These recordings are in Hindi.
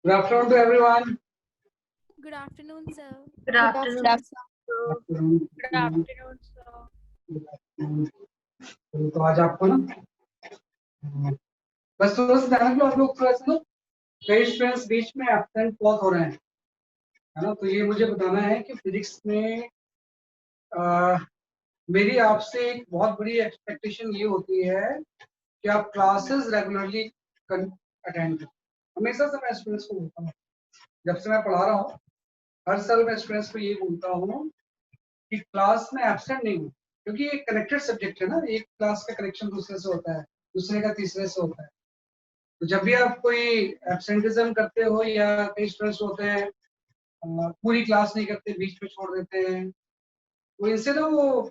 Good afternoon to everyone. Good afternoon, sir. Good afternoon, sir. Good afternoon, sir. तो आज आपको ना बस थोड़ा सा ध्यान रखो, आप लोग थोड़ा सा ना कई स्टूडेंट्स बीच में एब्सेंट बहुत हो रहे हैं, है ना। तो ये मुझे बताना है कि फिजिक्स में मेरी आपसे एक बहुत बड़ी एक्सपेक्टेशन ये होती है कि आप क्लासेस रेगुलरली अटेंड करें। हमेशा से मैं स्टूडेंट्स को बोलता हूँ, जब से मैं पढ़ा रहा हूँ हर साल मैं स्टूडेंट्स को ये बोलता हूँ कि क्लास में एब्सेंट नहीं हो, क्योंकि ये कनेक्टेड सब्जेक्ट है ना। एक क्लास का कनेक्शन दूसरे से होता है, दूसरे का तीसरे से होता है। तो जब भी आप कोई एब्सेंटिज्म करते हो या कई स्टूडेंट्स होते हैं पूरी क्लास नहीं करते, बीच में छोड़ देते हैं, तो इनसे ना वो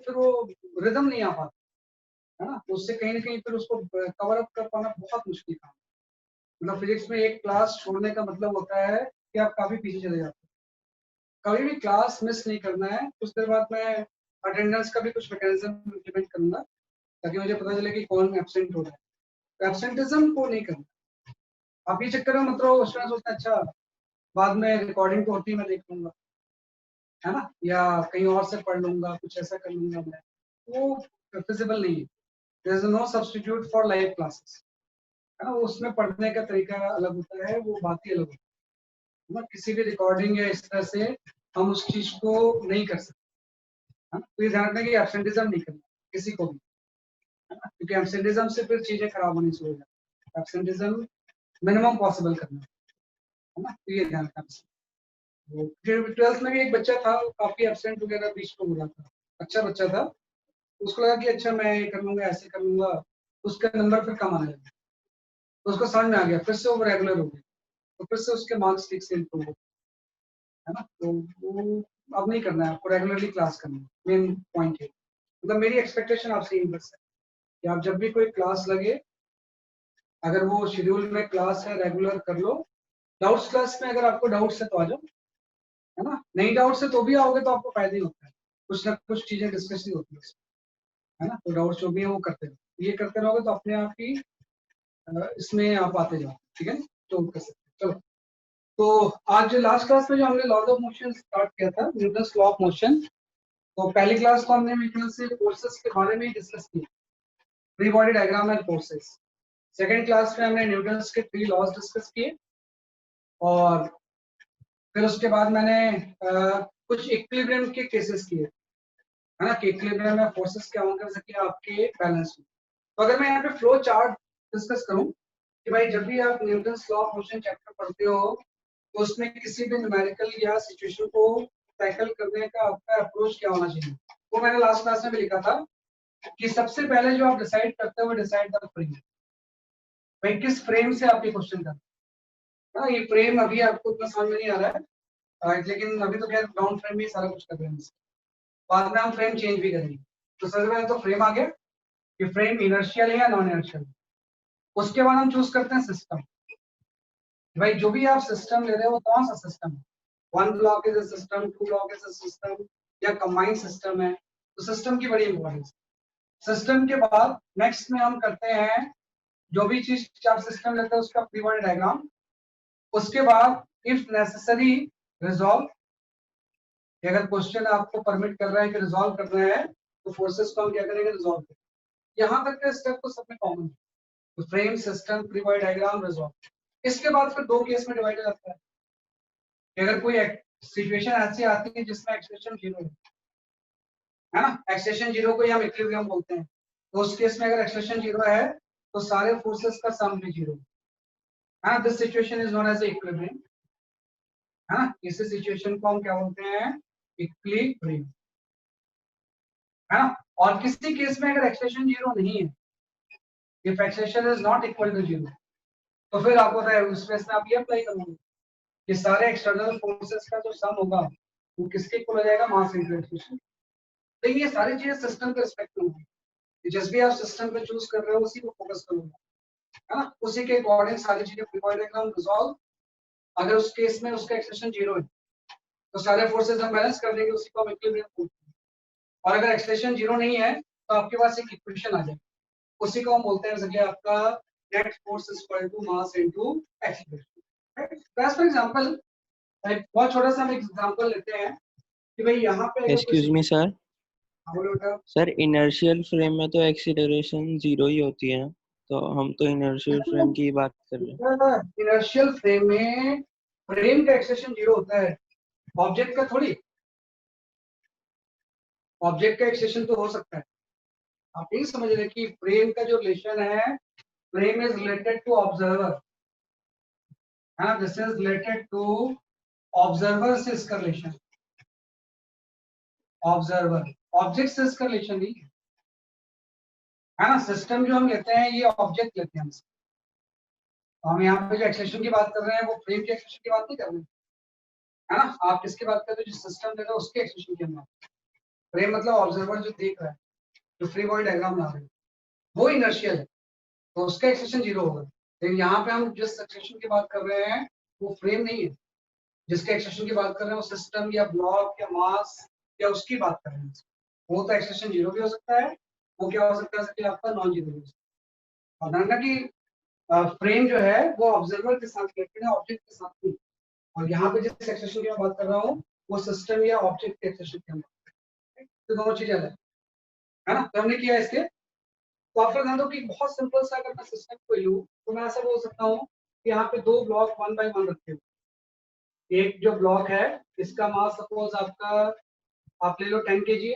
रिदम नहीं आ पाता, है ना। तो उससे कहीं ना कहीं फिर उसको कवर अप कर पाना बहुत मुश्किल काम। मतलब फिजिक्स में एक क्लास छोड़ने का मतलब होता है कि आप काफी पीछे चले जाते हैं। कभी भी क्लास मिस नहीं करना है। कुछ देर बाद मैं अटेंडेंस का भी कुछ मैकेनिज्म इम्प्लीमेंट करूंगा ताकि मुझे पता चले कि कौन एब्सेंट हो रहा है। तो एब्सेंटिज्म को नहीं करना। आप ये चक्कर में मत रहो, स्टूडेंट सोचते हैं अच्छा बाद में रिकॉर्डिंग तो होती है मैं देख लूंगा, है ना, या कहीं और से पढ़ लूंगा, कुछ ऐसा कर लूंगा मैं। वो फिजिबल नहीं है। There is no substitute for live classes, है ना। उसमें पढ़ने का तरीका अलग होता है, वो बात ही अलग होती है ना। किसी भी रिकॉर्डिंग या इस तरह से हम उस चीज को नहीं कर सकते, है ना। तो ये ध्यान रखना कि एब्सेंटिज्म नहीं करना किसी को भी, है ना, क्योंकि एब्सेंटिज्म से फिर चीजें खराब होनी शुरू हो जाती है। एब्सेंटिज्म मिनिमम पॉसिबल करना, है ना। तो ये ध्यान रखना। फिर 12th में भी एक बच्चा था, काफी एब्सेंट वगैरह बीच में हो रहा था, अच्छा बच्चा था। उसको लगा कि अच्छा मैं ये कर लूंगा, ऐसे कर लूंगा, उसका नंबर फिर कम आने लगा। तो उसको समझ में आ गया, फिर से वो रेगुलर हो गया, तो फिर से उसके मार्क्स ठीक से इम्प्रूव हो, है ना। तो वो अब नहीं करना है, आपको रेगुलरली क्लास करना है, मेन पॉइंट है। मतलब मेरी एक्सपेक्टेशन आपसे यही बस है कि आप जब भी कोई क्लास लगे, अगर वो शेड्यूल में क्लास है रेगुलर कर लो। डाउट्स क्लास में अगर आपको डाउट्स है तो आ जाओ, है ना। नहीं डाउट्स है तो भी आओगे तो आपको फायदा ही होता है, कुछ ना कुछ चीजें डिस्कस ही होती है ना। तो डाउट्स जो भी है वो करते रहो, ये करते रहोगे तो अपने आप ही इसमें आप आते जाओ, ठीक है। तो कर सकते चलो। तो आज लास्ट क्लास में जो हमने लॉज ऑफ मोशन स्टार्ट किया था, न्यूटन्स लॉ ऑफ मोशन, तो पहली क्लास को हमने न्यूटन से फोर्सेस के बारे में डिस्कस किया, free body diagram and forces. Second class में हमने न्यूटन्स के 3 लॉज डिस्कस किए, और फिर उसके बाद मैंने कुछ इक्विलिब्रियम के केसेस किए, है ना, कि इक्विलिब्रियम में फोर्सेस क्या होंगे जैसे कि आपके बैलेंस में। तो अगर मैं यहाँ पे फ्लो चार्ट डिस्कस करूं कि भाई जब भी आप Newton's law of motion chapter पढ़ते हो तो उसमें किसी भी न्यूमेरिकल या सिचुएशन को टैकल करने का आपका अप्रोच क्या होना चाहिए, वो मैंने लास्ट क्लास में भी लिखा था कि सबसे पहले जो आप डिसाइड करते हो डिसाइड द फ्रेम। भाई किस फ्रेम से आप ये क्वेश्चन करते हो, ये फ्रेम अभी आपको उतना समझ में नहीं आ रहा है, लेकिन अभी तो खैर ग्राउंड फ्रेम में सारा कुछ कर रहे हैं, बाद में हम फ्रेम चेंज भी करेंगे। तो सबसे पहले तो फ्रेम आ गया कि फ्रेम इनर्शियल है या नॉन इनर्शियल। उसके बाद हम चूज करते हैं सिस्टम। भाई जो भी आप सिस्टम ले रहे हो कौन सा सिस्टम है, 1 block is a system, 2 block is a system, या कंबाइंड सिस्टम है। तो सिस्टम की बड़ी इंपॉर्टेंस। सिस्टम के बाद नेक्स्ट में हम करते हैं जो भी चीज आप सिस्टम लेते हैं उसका फ्री बॉडी डायग्राम। उसके बाद इफ नेसेसरी रिजॉल्व, अगर क्वेश्चन आपको परमिट कर रहा है कि रिजॉल्व करना है तो फोर्सेस को हम क्या करेंगे, रिजॉल्व करेंगे। यहाँ तक के स्टेप तो सब में कॉमन है, तो frame, system, free body diagram, resolve. इसके बाद फिर 2 केस में डिवाइड हो जाता है। अगर कोई सिचुएशन ऐसी आती है जिसमें एक्सप्रेशन 0 है ना, एक्सप्रेशन 0 को हम इक्विलिब्रियम बोलते हैं, तो उस केस में अगर एक्सप्रेशन 0 है तो सारे फोर्सेस का सम भी 0 है ना। This situation is known as equilibrium, है ना। इस सिचुएशन को हम क्या बोलते हैं, इक्विलिब्रियम, है ना। और किसी केस में अगर एक्सप्रेशन 0 नहीं है, if expression is not equal to 0, तो फिर आपको पता है उस केस में आप ये अप्लाई करोगे कि सारे एक्सटर्नल फोर्सेस का जो सम होगा वो किसके इक्वल हो जाएगा, मास इनटू एक्सप्रेशन। तो ये सारी चीजें सिस्टम के रिस्पेक्ट में होगी। जिस भी आप सिस्टम पे चूज कर रहे हो उसी को फोकस करोगे, है ना, उसी के अकॉर्डिंग सारी चीजें डायग्राम रिजॉल्व। अगर उस केस में उसका एक्सप्रेशन 0 है तो सारे फोर्सेस हम बैलेंस कर देंगे, उसी को हम इक्विलिब्रियम बोलते हैं। और अगर एक्सप्रेशन 0 नहीं है तो आपके पास एक इक्वेशन आ जाएगी, उसी को हम बोलते हैं जैसे कि आपका net force is equal to mass into acceleration. For example एक बहुत छोटा सा हम एग्जांपल लेते हैं कि भाई यहाँ पे अगर एक्सक्यूज मी सर, हाँ, बोलो बेटा। सर इनर्शियल फ्रेम में तो एक्सीलरेशन 0 ही होती है, तो हम तो इनर्शियल फ्रेम की ही बात कर रहे हैं। इनर्शियल फ्रेम में फ्रेम का एक्सेलेरेशन 0 होता है, ऑब्जेक्ट का थोड़ी। ऑब्जेक्ट का एक्सेलेरेशन तो हो सकता है। आप यही समझ रहे कि फ्रेम का जो रिलेशन है, frame is related to observer, हाँ, this is related to observer से इसका रिलेशन, ऑब्जर्वर ऑब्जेक्ट से इसका रिलेशन नहीं है ना। सिस्टम जो हम लेते हैं ये ऑब्जेक्ट लेते हैं हमसे, तो हम यहाँ पे जो एक्सेलेरेशन की बात कर रहे हैं वो फ्रेम के एक्सेलेरेशन की बात नहीं कर रहे हैं, है ना। आप किसकी बात कर रहे हो, जो सिस्टम ले रहे हो उसके एक्सेलेरेशन की हम बात कर रहे हैं। फ्रेम मतलब ऑब्जर्वर जो देख रहा है, जो फ्री बॉडी डायग्राम बना रहे हैं, वो इनर्शियल है, तो उसका एक्सेलेरेशन 0 होगा। लेकिन यहाँ पे हम जिस एक्सेलेरेशन की बात कर रहे हैं वो फ्रेम नहीं है, जिसके एक्सेलेरेशन की बात कर रहे हैं वो सिस्टम या ब्लॉक या मास या उसकी बात कर रहे हैं। वो तो एक्सेलेरेशन 0 भी हो सकता है, वो क्या हो सकता है आपका नॉन 0 भी हो सकता है। और ध्यान रखना कि फ्रेम जो है वो ऑब्जर्वर के साथ रिलेटेड है, ऑब्जेक्ट के साथ नहीं। और यहाँ पे जिस एक्सेलेरेशन की मैं बात कर रहा हूँ वो सिस्टम या ऑब्जेक्ट के एक्सेलेरेशन की हम बात कर रहे हैं, तो दोनों चीजें अलग है ना। तो हमने किया इसके, तो आप ध्यान दो कि बहुत सिंपल सा अगर मैं सिस्टम को लूँ तो मैं ऐसा बोल सकता हूँ कि यहाँ पे दो ब्लॉक 1 बाय 1 रखे हुए। एक जो ब्लॉक है इसका मास सपोज आपका आप ले लो 10 kg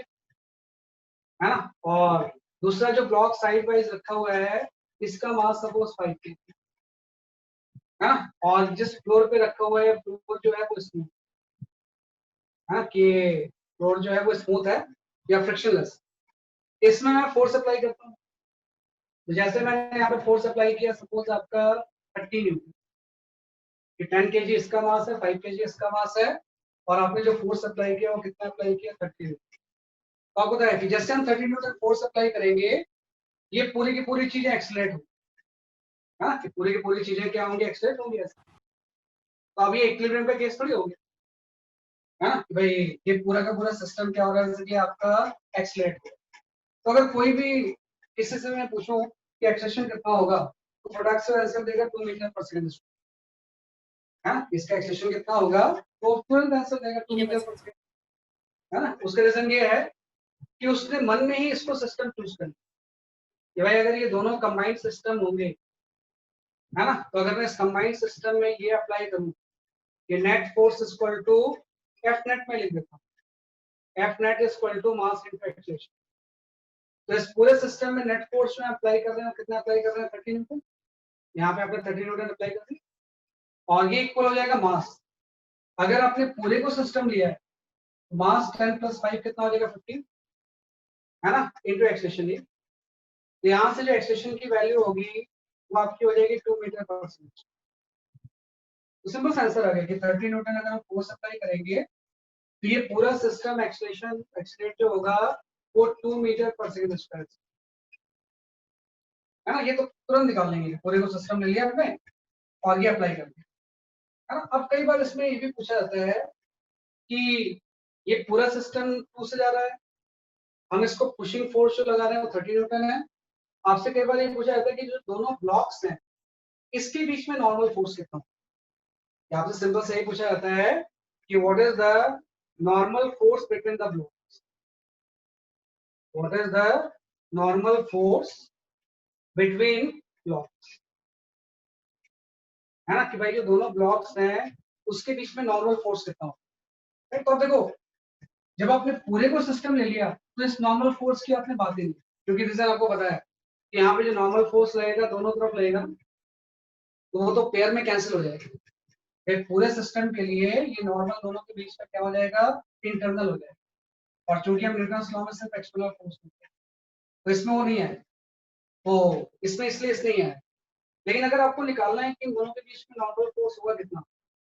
है ना, और दूसरा जो ब्लॉक साइड वाइज रखा हुआ है इसका मास सपोज 5 kg है ना। और जिस फ्लोर पे रखा हुआ है फ्लोर जो है वो स्मूथ है कि फ्लोर जो है वो स्मूथ है या फ्रिक्शनलेस। इसमें मैं फोर्स अप्लाई करता हूँ, तो जैसे मैंने यहाँ पे फोर्स अप्लाई किया सपोज आपका 30 न्यूटन, कि 10 kg इसका मास है, 5 kg इसका मास है, और आपने जो फोर्स अप्लाई किया वो कितना अप्लाई किया 30 न्यूटन। तो आपको पता है कि जैसे हम 30 न्यूटन फोर्स अप्लाई करेंगे ये पूरी की पूरी चीजें एक्सलेट होंगी, हाँ, कि पूरी की पूरी चीजें क्या होंगी, एक्सलेट होंगी ऐसे। तो अब ये इक्विलिब्रियम का केस थोड़ी हो गया, है ना, कि भाई ये पूरा का पूरा सिस्टम क्या होगा, जैसे कि आपका एक्सलेट हो। तो अगर कोई भी किसी से मैं पूछूं कि एक्सेलेरेशन कितना होगा तो फटाक से आंसर देगा 2 मीटर पर सेकंड, है ना। इसका एक्सेलेरेशन कितना होगा तो तुरंत आंसर देगा 2 मीटर पर सेकंड, है ना। उसका रीजन ये है कि उसने मन में ही इसको सिस्टम चूज कर लिया कि भाई अगर ये दोनों कंबाइंड सिस्टम होंगे, है ना, तो अगर मैं इस कंबाइंड सिस्टम में ये अप्लाई करूं कि net force is equal to F net में लिख देता हूं, F net is equal to mass into acceleration. तो इस पूरे सिस्टम में नेट फोर्स में अप्लाई कर रहे हैं, कितना अप्लाई कर रहे हैं 30 न्यूटन, यहाँ पे आपने 30 न्यूटन अप्लाई कर दी, और ये इक्वल हो जाएगा मास। अगर आपने पूरे को सिस्टम लिया है मास 10 + 5 कितना हो जाएगा 15, है ना, इनटू एक्सेलेरेशन। ये तो यहाँ से जो एक्सेलेरेशन की वैल्यू होगी वो आपकी हो जाएगी 2 मीटर पर सेकंड। तो सिंपल आंसर आ गया कि 30 न्यूटन अगर हम फोर्स अप्लाई करेंगे तो ये पूरा सिस्टम एक्सेलेरेशन एक्सेलरेट जो होगा वो 2 मीटर पर सेकंड स्क्वायर, है ना। ये तो तुरंत निकाल लेंगे, पूरे को सिस्टम ले लिया हमने और ये अप्लाई कर दिया, है ना। अब कई बार इसमें ये भी पूछा जाता है कि ये पूरा सिस्टम 2 से जा रहा है, हम इसको पुशिंग फोर्स जो लगा रहे हैं वो 30 न्यूटन है। आपसे कई बार ये पूछा जाता है कि जो दोनों ब्लॉक्स हैं इसके बीच में नॉर्मल फोर्स कितना है। आपसे सिंपल से यही पूछा जाता है कि what is the normal force between the blocks, what is the normal force between blocks, है ना, कि भाई जो दोनों ब्लॉक्स हैं उसके बीच में नॉर्मल फोर्स कितना होता है। तो देखो जब आपने पूरे को सिस्टम ले लिया तो इस नॉर्मल फोर्स की आपने बात ही नहीं, क्योंकि रीजन आपको पता है कि यहाँ पे जो नॉर्मल फोर्स लगेगा दोनों तरफ लगेगा तो वो तो पेयर में कैंसिल हो जाएगा। एक पूरे सिस्टम के लिए ये नॉर्मल दोनों के बीच में क्या हो जाएगा, इंटरनल हो जाएगा। और चूंकि हम न्यूटन्स लॉ में सिर्फ एक्सटर्नल फोर्स लेते हैं तो इसमें वो नहीं है, तो इसमें इसलिए इस नहीं है। लेकिन अगर आपको निकालना है कि इन दोनों के बीच में नॉर्मल फोर्स होगा कितना,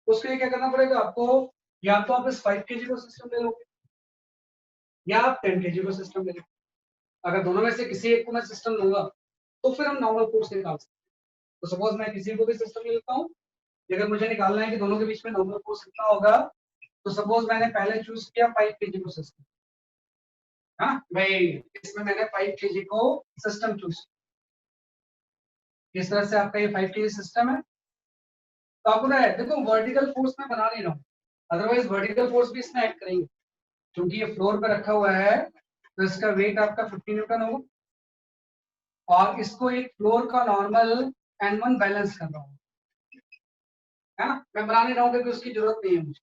तो उसके लिए क्या करना पड़ेगा आपको, या तो आप इस 5 kg को सिस्टम ले लोगे या आप 10 kg को सिस्टम ले लोगे। अगर दोनों में से किसी एक को मैं सिस्टम लूंगा तो फिर हम नॉर्मल फोर्स निकाल सकते हैं। तो सपोज मैं किसी को भी सिस्टम ले लेता हूँ, अगर मुझे निकालना है कि दोनों के बीच में नॉर्मल फोर्स कितना होगा, तो सपोज मैंने पहले चूज किया 5 kg को सिस्टम, हाँ भाई इसमें मैंने 5 kg को सिस्टम चूज किया। इस तरह से आपका ये 5 kg सिस्टम है, तो आपको है देखो वर्टिकल फोर्स में बना नहीं रहा हूँ, अदरवाइज वर्टिकल फोर्स भी इसमें ऐड करेंगे, क्योंकि ये फ्लोर पे रखा हुआ है तो इसका वेट आपका 50 न्यूटन होगा, और इसको एक फ्लोर का नॉर्मल N1 बैलेंस कर रहा हूँ, है ना। मैं बना नहीं रहा हूँ क्योंकि उसकी जरूरत नहीं है मुझे,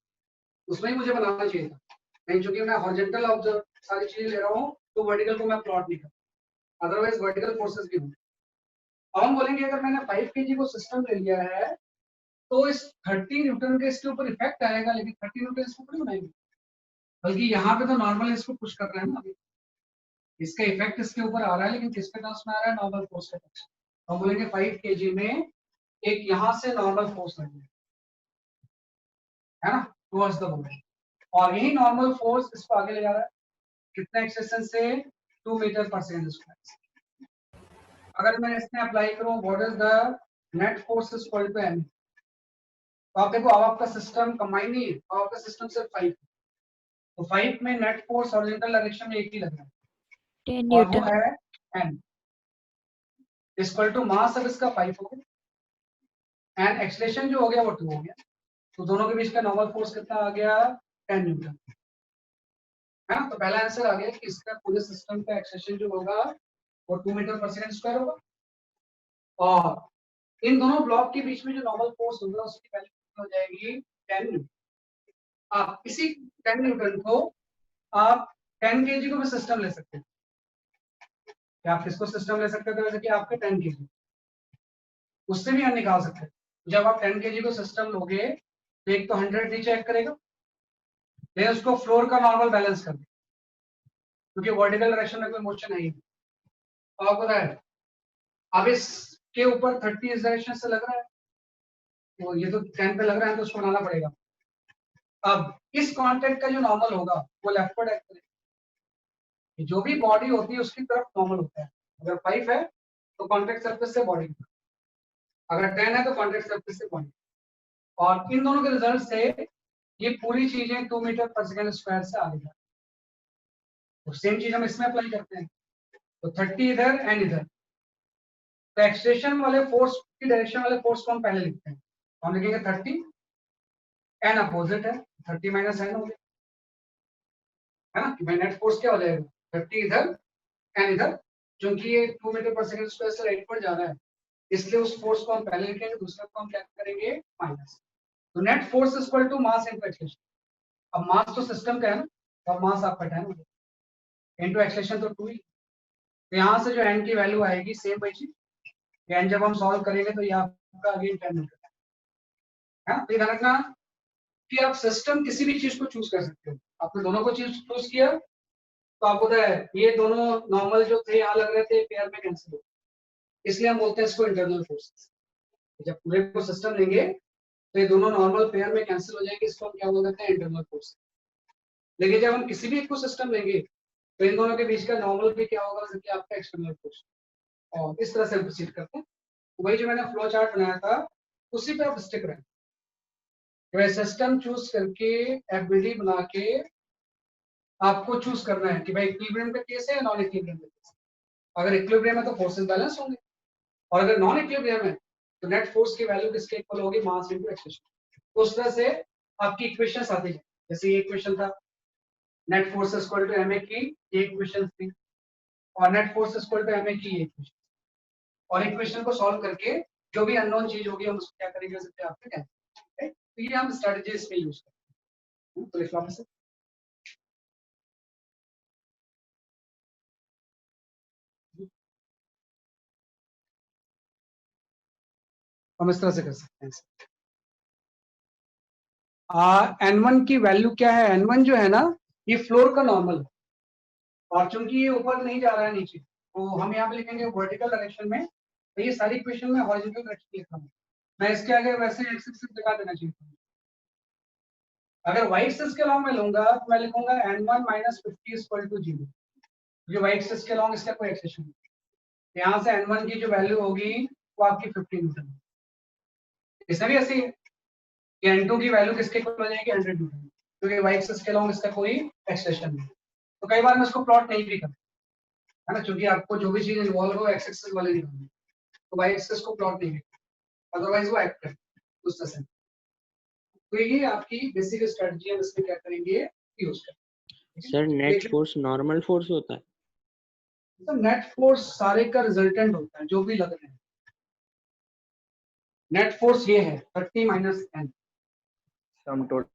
उसमें ही मुझे बनाना चाहिए था, नहीं चूंकि मैं हॉरिजॉन्टल ऑब्जर्व सारी चीजें ले रहा हूँ तो वर्टिकल को मैं प्लॉट नहीं करता, अदरवाइज वर्टिकल फोर्सेस भी होंगे। अब हम बोलेंगे अगर मैंने 5 kg को सिस्टम ले लिया है तो इस 30 न्यूटन के इसके ऊपर इफेक्ट आएगा, लेकिन 30 न्यूटन इसको ऊपर नहीं बनाएंगे, बल्कि यहाँ पे तो नॉर्मल इसको पुश कर रहे हैं ना, अभी इसका इफेक्ट इसके ऊपर आ रहा है, लेकिन किसके टर्म्स में आ रहा है, नॉर्मल फोर्स के टर्म्स। हम बोलेंगे 5 kg में एक यहाँ से नॉर्मल फोर्स लगेगा, है ना, टुवर्ड्स द मोमेंट, और यही नॉर्मल फोर्स इसको आगे ले जा रहा है कितना एक्सेशन से 2 मीटर पर सेकंड स्क्वायर। अगर मैं इसमें अप्लाई करूं what is the net force is equal to m, तो आप देखो अब आपका सिस्टम कंबाइन नहीं है, अब आपका सिस्टम सिर्फ 5 है, तो 5 में नेट फोर्स हॉरिजॉन्टल डायरेक्शन में एक ही लग रहा है 10 और वो न्यूटन। है m इक्वल टू मास अब इसका 5 हो गया एंड एक्सेलरेशन जो हो गया वो 2 हो गया, तो दोनों के बीच का नॉर्मल फोर्स कितना आ गया 10 न्यूटन, है ना। तो पहला आंसर आ गया कि इसका पूरे सिस्टम का एक्सेलरेशन जो होगा वो 2 मीटर पर सेकंड स्क्वायर होगा, और इन दोनों ब्लॉक के बीच में जो नॉर्मल फोर्स होगा उसकी वैल्यू हो जाएगी 10 न्यूटन। आप इसी 10 न्यूटन को आप 10 kg को भी सिस्टम ले सकते हैं, आप किसको सिस्टम ले सकते थे, जैसे कि आपके 10 kg उससे भी हम निकाल सकते हैं। जब आप 10 kg को सिस्टम लोगे तो एक तो 100 डी चेक करेगा, लेकिन उसको फ्लोर का नॉर्मल बैलेंस कर दे, क्योंकि वर्टिकल डायरेक्शन में कोई मोशन है ही नहीं। तो आपको पता है अब इसके ऊपर 30 इस डायरेक्शन से लग रहा है, तो ये तो 10 पे लग रहा है तो उसको बनाना पड़ेगा। अब इस कांटेक्ट का जो नॉर्मल होगा वो लेफ्टवर्ड एक्ट करेगा, जो भी बॉडी होती है उसकी तरफ नॉर्मल होता है, अगर 5 है तो कांटेक्ट सरफेस से बॉडी, अगर 10 है तो कांटेक्ट सरफेस से बॉडी, और इन दोनों के रिजल्ट से ये पूरी चीजें 2 मीटर पर सेकंड स्क्वायर से आगे जाती है। तो सेम चीज हम इसमें अप्लाई करते हैं, तो 30 इधर एंड इधर, तो एक्सटेंशन वाले फोर्स की डायरेक्शन वाले फोर्स को हम पहले लिखते हैं, तो हम लिखेंगे 30 एन अपोजिट है 30 माइनस एन हो गया, है ना, कि भाई नेट फोर्स क्या हो जाएगा 30 इधर एन इधर, क्योंकि ये 2 मीटर पर सेकंड स्क्वायर से राइट पर जा रहा है इसलिए उस फोर्स को हम पहले लिखेंगे, दूसरे को हम क्या करेंगे माइनस, तो net force is equal to mass into acceleration. अब मास तो सिस्टम का है ना, तो अब मास आपका 10 हो गया इनटू एक्सेलरेशन तो 2 ही, तो यहाँ से जो एन की वैल्यू आएगी सेम बची, एन जब हम सॉल्व करेंगे तो ये आपका अगेन 10 मीटर है ना। तो ध्यान रखना कि आप सिस्टम किसी भी चीज को चूज कर सकते हो, आपने दोनों को चूज किया तो आपको पता है ये दोनों नॉर्मल जो थे यहाँ लग रहे थे पेयर में कैंसिल हो, इसलिए हम बोलते हैं इसको इंटरनल फोर्सेस। जब पूरे को सिस्टम लेंगे तो ये दोनों नॉर्मल पेयर में कैंसिल हो जाएंगे, इसको हम क्या बोल देते हैं इंटरनल फोर्स। लेकिन जब हम किसी भी एक को सिस्टम लेंगे तो इन दोनों के बीच का नॉर्मल भी क्या होगा, जैसे कि आपका एक्सटर्नल फोर्स, और इस तरह से प्रोसीड करते हैं। तो वही जो मैंने फ्लो चार्ट बनाया था उसी पे आप स्टिक रहें, सिस्टम चूज करके एफबीडी बना के आपको चूज करना है कि भाई इक्विलिब्रियम का केस है या नॉन इक्विलिब्रियम का केस। अगर इक्विलिब्रियम है तो फोर्सेस बैलेंस होंगे, और अगर नॉन इक्विलिब्रियम है तो नेट फोर्स की वैल्यू किसके इक्वल होगी, मास इनटू एक्सेलरेशन। तो उस तरह से आपकी इक्वेशंस आती है, जैसे ये इक्वेशन था net force equal to ma की, ये इक्वेशन थी, और net force equal to ma की ये इक्वेशन, और इक्वेशन को सॉल्व करके जो भी अननोन चीज होगी हम उसको क्या करेंगे, सकते हैं आपके कैंसिल। तो ये हम स्ट्रेटजी इसमें यूज करते हैं। तो लिख लो आप इसे, हम इस तरह से कर सकते हैं। n1 की वैल्यू क्या है, n1 जो है ना ये फ्लोर का नॉर्मल है, और चूंकि ये ऊपर नहीं जा रहा है नीचे, तो हम यहाँ पे लिखेंगे वर्टिकल डायरेक्शन में, तो ये सारी इक्वेशन में हॉरिजॉन्टल डायरेक्शन लिख रहा हूँ, मैं इसके आगे वैसे एक्स एक्सिस लगा देना चाहिए। अगर वाई एक्सिस के लॉन्ग में लूंगा तो मैं लिखूंगा n1 माइनस 50 इक्वल टू 0, क्योंकि वाई एक्सिस के लॉन्ग इसका कोई एक्सेशन नहीं, यहाँ से n1 की जो वैल्यू होगी वो आपकी 50 न्यूटन, इसमें भी ऐसी है कि n2 की वैल्यू किसके इक्वल हो जाएगी 100 न्यूटन, क्योंकि वाई एक्सिस के लॉन्ग इसका कोई एक्सेशन नहीं। तो कई बार मैं इसको प्लॉट नहीं भी करता, है ना, क्योंकि आपको जो भी चीज इन्वॉल्व हो एक्स एक्सिस वाले नहीं होंगे, तो वाई एक्सिस को प्लॉट नहीं करता, अदरवाइज वो एक्ट करता। उस तरह से। तो ये आपकी बेसिक स्ट्रेटजी हम इसमें क्या करेंगे, यूज करेंगे। Sir net force normal force होता है? तो नेट फोर्स सारे का रिजल्टेंट होता है जो भी लग रहे हैं। नेट फोर्स ये है 30 minus N, sum total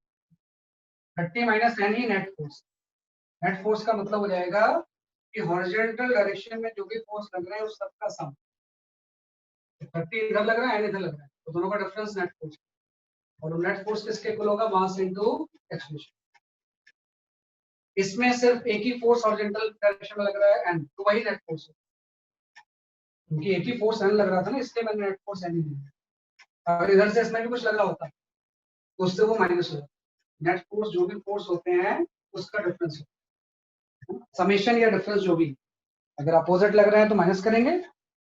30 minus N ही नेट फोर्स। नेट फोर्स का मतलब हो जाएगा कि हॉरिजॉन्टल डायरेक्शन में जो भी फोर्स लग रहे हैं उस सबका सम। 30 इधर लग रहा है, एन इधर लग रहा है, तो दोनों का डिफरेंस नेट फोर्स। और नेट फोर्स किसके इक्वल होगा, मास इनटू एक्सेलरेशन। इसमें सिर्फ एक ही फोर्स हॉरिजॉन्टल डायरेक्शन में लग रहा है एन, तो वही नेट फोर्स है, क्योंकि एक ही फोर्स एन लग रहा था ना, इसलिए मैंने नेट फोर्स एन ही दिया। अगर इधर से इसमें भी कुछ लग रहा होता तो उससे वो माइनस होगा। नेट फोर्स जो भी फोर्स होते हैं उसका डिफरेंस है, समेशन या डिफरेंस जो भी। अगर अपोजिट लग रहा है तो माइनस करेंगे,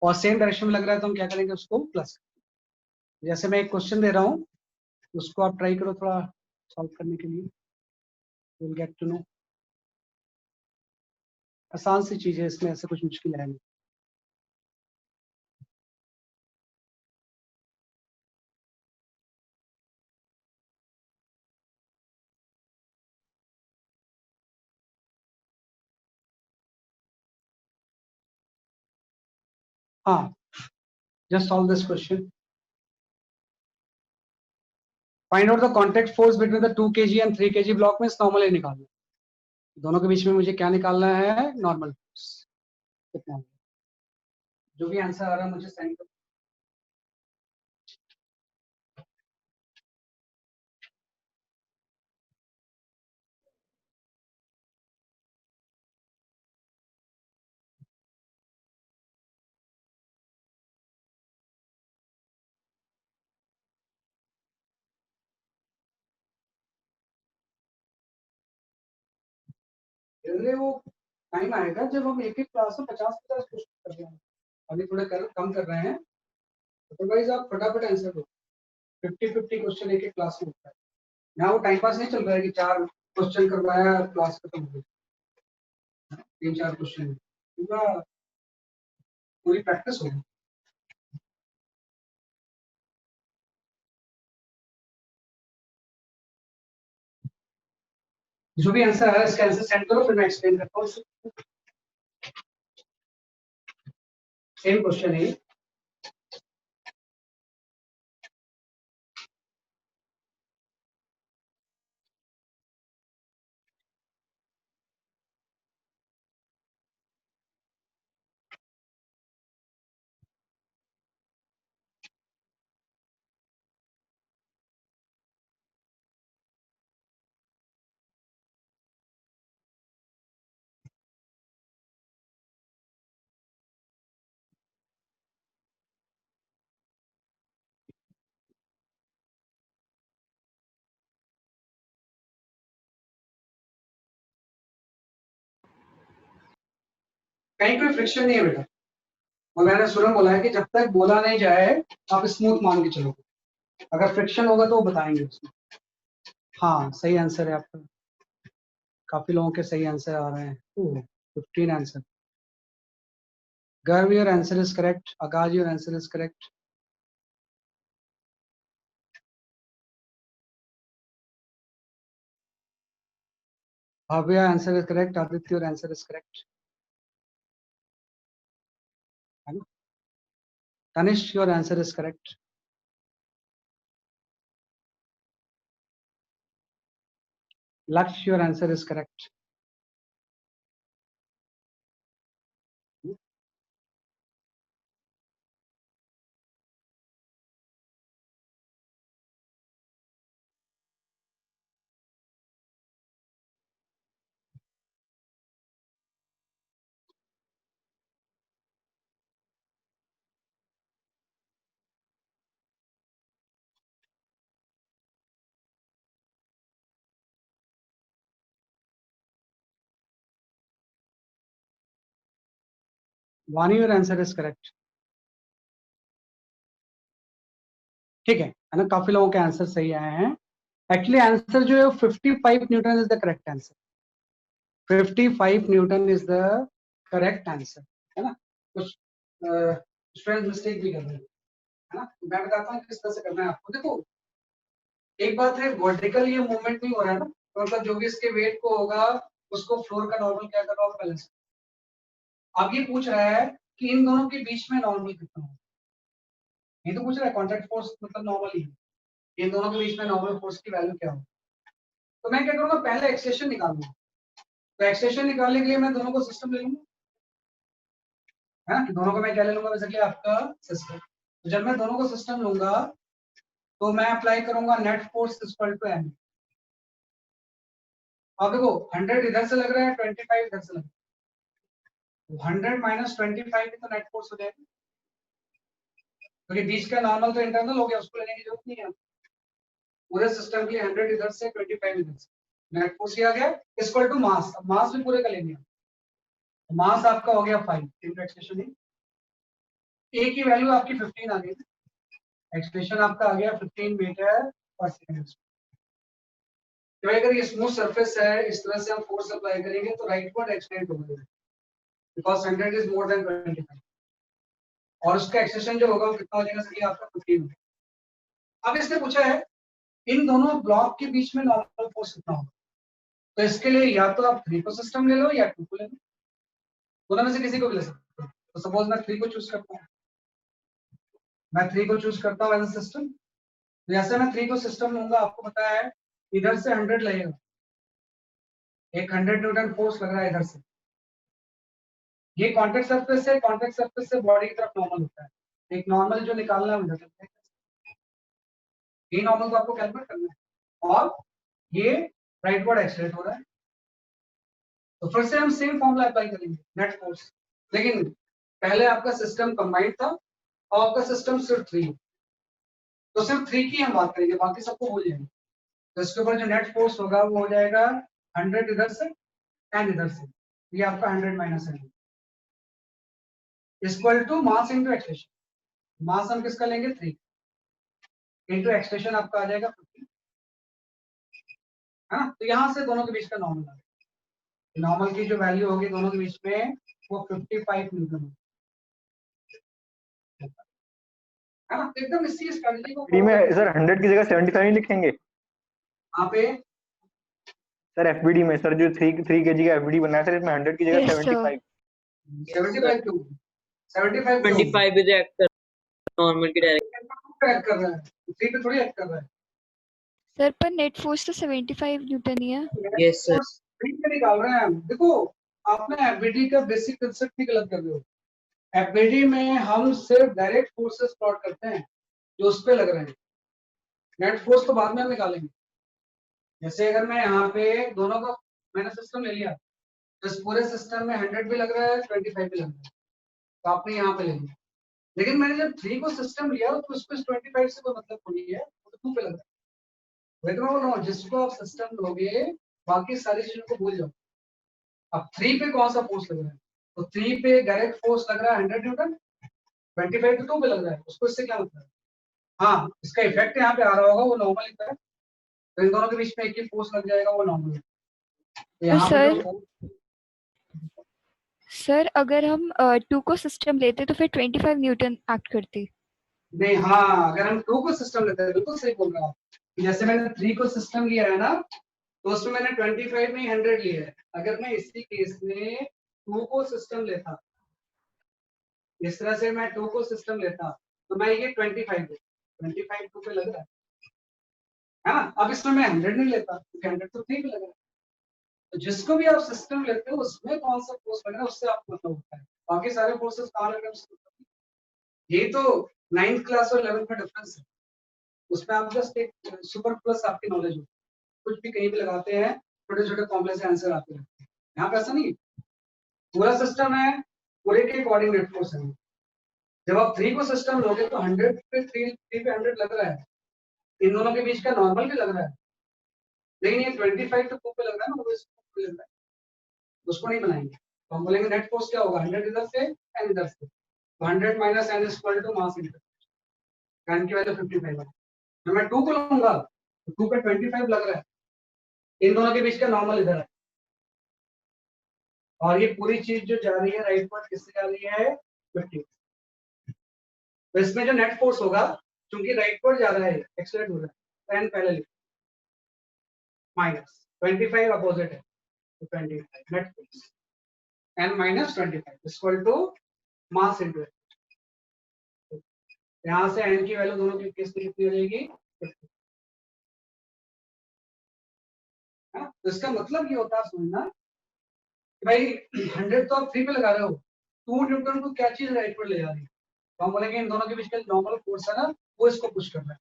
और सेम डायरेक्शन में लग रहा है तो हम क्या करेंगे, उसको प्लस। जैसे मैं एक क्वेश्चन दे रहा हूँ, उसको आप ट्राई करो थोड़ा सॉल्व करने के लिए, विल गेट टू नो। आसान सी चीज है, इसमें ऐसे कुछ मुश्किल है नहीं। हाँ, just solve this question. Find out the contact force between the 2 kg and 3 kg block में नॉर्मल निकालना है। दोनों के बीच में मुझे क्या निकालना है, नॉर्मल फोर्स कितना है। जो भी आंसर आ रहा है मुझे साइन करो। अरे वो टाइम आएगा जब हम एक एक क्लास में 50-50 क्वेश्चन कर रहे हैं, अभी थोड़े कम कर रहे हैं। अदरवाइज आप फटाफट आंसर दो। 50-50 क्वेश्चन एक एक क्लास में होता है। यहाँ वो टाइम पास नहीं चल रहा है कि 4 क्वेश्चन करवाया क्लास खत्म हो गई, 3-4 क्वेश्चन पूरा पूरी प्रैक्टिस होगी। जो भी आंसर है इसका आंसर सेंड करो, फिर मैं एक्सप्लेन करता हूँ। सेम क्वेश्चन है। कहीं कोई फ्रिक्शन नहीं है बेटा, और मैंने सुरम बोला है कि जब तक बोला नहीं जाए आप स्मूथ मान के चलो। अगर फ्रिक्शन होगा तो वो बताएंगे उसमें। हाँ, सही आंसर है आपका। काफी लोगों के सही आंसर आ रहे हैं। 15 आंसर। गर्व, your answer is correct. Akash, your answer is correct. Bhavya, answer is correct. Aditya, your answer is correct. Tanish, your answer is correct. Laksh, your answer is correct. Vani, your answer is correct. ठीक है ना, काफी लोगों के आंसर सही आए हैं। एक्चुअली आंसर जो है 55 Newton is the correct answer. 55 Newton is the correct answer, है ना। कुछ स्टूडेंट मिस्टेक भी कर रहे हैं। है ना। तो मैं बताता हूँ किस तरह से करना है आपको। देखो एक बात है, वर्टिकल ये मूवमेंट नहीं हो रहा है ना, तो मतलब जो भी इसके वेट को होगा उसको फ्लोर का नॉर्मल क्या कर रहा होगा, बैलेंस। अब ये पूछ रहा है कि इन दोनों के बीच में नॉर्मल कितना होगा, ये तो पूछ रहा है कॉन्टैक्ट फोर्स मतलब नॉर्मल ही है, इन दोनों के बीच में नॉर्मल फोर्स की वैल्यू क्या होगी। तो मैं क्या करूंगा, पहले एक्सटेंशन निकालूंगा। तो एक्सटेंशन निकालने के लिए मैं दोनों को सिस्टम ले लूंगा, है ना, दोनों को मैं क्या ले लूंगा बेसिकली आपका सिस्टम। तो जब मैं दोनों को सिस्टम लूंगा तो मैं अप्लाई करूंगा net force equal to M. अब देखो 100 इधर से लग रहा है, 25 इधर से लग रहा है, 100 माइनस 25 तो नेट फोर्स हो जाएगा, क्योंकि बीच का नॉर्मल तो इंटरनल हो गया, उसको लेने की जरूरत नहीं है। पूरे सिस्टम के लिए 100 इधर से 25 इधर से, नेट फोर्स किया गया इक्वल टू मास। अब मास भी पूरे का लेंगे, मास आपका हो गया 5 इंटू एक्सप्रेशन ए की वैल्यू आपकी 15 आ गई, एक्सप्रेशन आपका आ गया 15 मीटर पर सेकंड। तो अगर ये स्मूथ सरफेस है, इस तरह से हम फोर्स अप्लाई करेंगे तो राइटवर्ड एक्सटेंड होगा, बिकॉज 100 इज मोर देन 25, और उसका एक्सटेंशन जो होगा वो कितना हो जाएगा सर, आपका 15 होगा। अब इसने पूछा है इन दोनों ब्लॉक के बीच में नॉर्मल फोर्स कितना होगा। तो इसके लिए या तो आप 3 को सिस्टम ले लो या 2 को ले लो, दोनों में से किसी को भी ले सकते हो। तो सपोज मैं 3 को चूज करता हूँ, मैं 3 को चूज करता हूँ एज अ सिस्टम। जैसे मैं 3 को सिस्टम लूंगा, आपको पता है इधर से 100 लगेगा, एक 100 न्यूटन फोर्स लग रहा है इधर से, ये कॉन्टेक्ट सरफेस है, कॉन्टेक्ट सरफेस से बॉडी की तरफ नॉर्मल होता है, एक नॉर्मल जो निकालना है उधर, ये नॉर्मल को आपको कैलकुलेट करना है, और ये राइटवर्ड एक्सलेट हो रहा है। तो फिर से हम सेम फॉर्मूला अप्लाई करेंगे, नेट फोर्स, लेकिन पहले आपका सिस्टम कंबाइंड था और आपका सिस्टम सिर्फ 3, तो सिर्फ 3 की हम बात करेंगे, बाकी सबको भूल जाएंगे। तो इसके ऊपर जो नेट फोर्स होगा वो हो जाएगा 100 इधर से एंड इधर से, ये आपका 100 माइनस है, equal to mass into acceleration. Mass हम किसका लेंगे 3 इंटू एक्सलेशन आपका आ जाएगा 50, है ना। तो यहाँ से दोनों के बीच का नॉर्मल आ जाएगा, नॉर्मल की जो वैल्यू होगी दोनों के बीच में वो 55 न्यूटन है ना। तो एकदम इसी स्ट्रेटजी को FBD में सर 100 की जगह 75 नहीं लिखेंगे यहाँ पे। सर? FBD में सर जो 3 kg का FBD बनाया सर, इसमें 100 की जगह Yes, sir. 75। 75 क्यों, 75 क्यों 25 इज एक्ट नॉर्मल की डायरेक्शन एक्ट कर रहा है, 3 पे थोड़ी एक्ट कर रहा है। सर पर नेट फोर्स तो 75 न्यूटन ही है। Yes, sir. 3 पे निकाल रहे हैं हम। देखो आपने एफबीडी का बेसिक कंसेप्ट ही गलत कर रहे हो। एफबीडी में हम सिर्फ डायरेक्ट फोर्सेस प्लॉट करते हैं जो उस पे लग रहे हैं, नेट फोर्स तो बाद में हम निकालेंगे। जैसे अगर मैं यहाँ पे दोनों को मैंने सिस्टम ले लिया, तो इस पूरे सिस्टम में 100 भी लग रहा है, 25 भी लग रहा है, तो आपने यहाँ पे ले लिया। लेकिन मैंने जब 3 को सिस्टम लिया तो उसको 25 से कोई मतलब थोड़ी है, वो तो 2 पे लग रहा है। वही तो मैं बोल रहा हूँ, जिसको आप सिस्टम दोगे बाकी सारी चीजों को भूल जाओ। अब 3 पे कौन सा फोर्स लग रहा है, तो 3 पे डायरेक्ट फोर्स लग रहा है 100 न्यूटन, 25 पे 2 पे लग रहा है, उसको इससे क्या मतलब है। हाँ इसका इफेक्ट यहाँ पे आ रहा होगा, वो नॉर्मल ही है, तो इन दोनों के बीच में एक ही फोर्स लग जाएगा, वो नॉर्मल है। तो यहाँ पे जो सर अगर हम 2 को सिस्टम लेते तो फिर 25 न्यूटन एक्ट करती। नहीं, हाँ अगर हम 2 को सिस्टम लेते हैं, बिल्कुल सही बोल रहा हूँ। जैसे मैंने 3 को सिस्टम लिया है ना, तो उसमें मैंने 25 में 100 लिया है। अगर मैं इसी केस में 2 को सिस्टम लेता, इस तरह से मैं 2 को सिस्टम लेता, तो मैं ये 25 2 पे लग रहा है ना। अब इसमें मैं 100 नहीं लेता, क्योंकि 100 तो 3 पे लग रहा है। तो जिसको भी आप सिस्टम लेते हो उसमें कौन सा फोर्स लग रहा है उससे आपको मतलब होता है, बाकी सारे फोर्सेस कहाँ लग रहे हैं उसको मतलब नहीं। ये तो 9th क्लास और 11th में डिफरेंस है, उसमें आप जस्ट एक सुपर प्लस आपकी नॉलेज हो, कुछ भी कहीं भी लगाते हैं, छोटे छोटे कॉम्प्लेक्स आंसर आते रहते हैं। यहाँ पे ऐसा नहीं, पूरा सिस्टम है, पूरे के अकॉर्डिंग नेट फोर्स है। जब आप 3 को सिस्टम लोगे तो 100 पे 3 पे 100 लग रहा है, इन दोनों के बीच का नॉर्मल भी लग रहा है, लेकिन ये 25 तो 2 पे लग रहा है ना, वो इसको पे लग रहा है, उसको नहीं बनाएंगे। तो हम बोलेंगे नेट फोर्स क्या होगा, 100 इधर से एंड इधर से, तो 100 minus N equal to mass into N की वैल्यू 55 है। जब मैं 2 को लूंगा तो 2 पे 25 लग रहा है, इन दोनों के बीच का नॉर्मल इधर है, और ये पूरी चीज जो जा रही है राइट वर्ड किससे जा रही है 50। तो इसमें जो नेट फोर्स होगा, क्योंकि राइटवर्ड जा रहा है, एक्सेलरेट हो रहा है, तो एन पहले लिखो माइनस 25 अपोजिट है, तो 25 net force N minus 25 equal to mass into यहाँ से एन की वैल्यू दोनों के केस में कितनी हो जाएगी 50। तो इसका मतलब ये होता है समझना कि भाई 100 तो आप फ्री पे लगा रहे हो, 2 न्यूटन को क्या चीज राइट पर ले जा रही है, तो हम बोलेंगे इन दोनों के बीच का नॉर्मल फोर्स है ना, वो इसको पुश कर रहा है,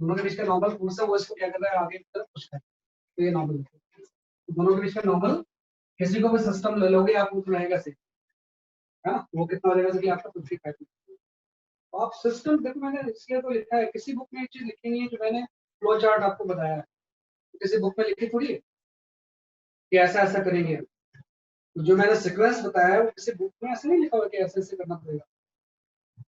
दोनों के बीच का नॉर्मल फोर्स है वो इसको क्या कर रहा है, आगे की तरफ पुश कर रहा है, तो ये नॉर्मल तो दोनों के बीच का नॉर्मल किसी को भी सिस्टम ले लोगे आप, उतना रहेगा से वो कितना हो जाएगा कि आपका 55। तो आप सिस्टम देखो, मैंने इसलिए तो लिखा है, किसी बुक में एक चीज लिखी नहीं है जो मैंने फ्लो चार्ट आपको बताया है, किसी बुक में लिखी थोड़ी है कि ऐसा ऐसा करेंगे, तो जो मैंने सीक्वेंस बताया है वो किसी बुक में ऐसे नहीं लिखा हुआ कि ऐसे ऐसे करना पड़ेगा,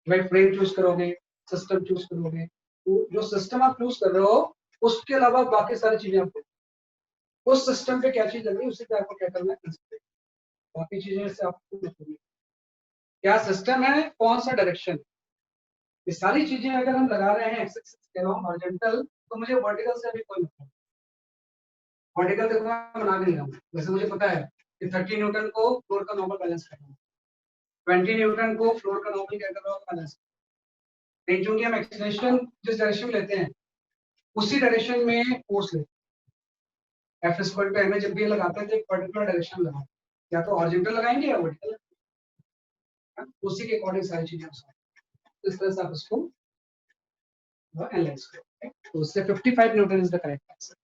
भाई फ्रेम चूज करोगे, सिस्टम चूज करोगे, तो जो सिस्टम आप चूज कर रहे हो उसके अलावा बाकी सारी चीजें आपको उस सिस्टम पे क्या चीज लग रही है उसी पे आपको क्या करना है, बाकी चीजें से आपको क्या सिस्टम है, कौन सा डायरेक्शन, ये सारी चीजें अगर हम लगा रहे हैं एक्स एक्सिस पे हॉरिजॉन्टल, तो मुझे वर्टिकल से अभी कोई मतलब, वर्टिकल देखो मैं बना नहीं रहा हूँ, वैसे मुझे पता है कि 30 न्यूटन को फ्लोर का नॉर्मल बैलेंस करना है, 20 न्यूटन को फ्लोर का नॉर्मल क्या कर रहा होगा बैलेंस, नहीं क्योंकि हम एक्सलेशन जिस डायरेक्शन में लेते हैं उसी डायरेक्शन में फोर्स लेते हैं, एफ स्क्वायर पे एम जब भी लगाते हैं तो एक पर्टिकुलर डायरेक्शन लगाओ, या तो हॉरिजॉन्टल लगाएंगे या वर्टिकल, उसी के अकॉर्डिंग सारी चीजें इस तरह से आप इसको एनालाइज करो, तो उससे 55 Newton is the correct answer.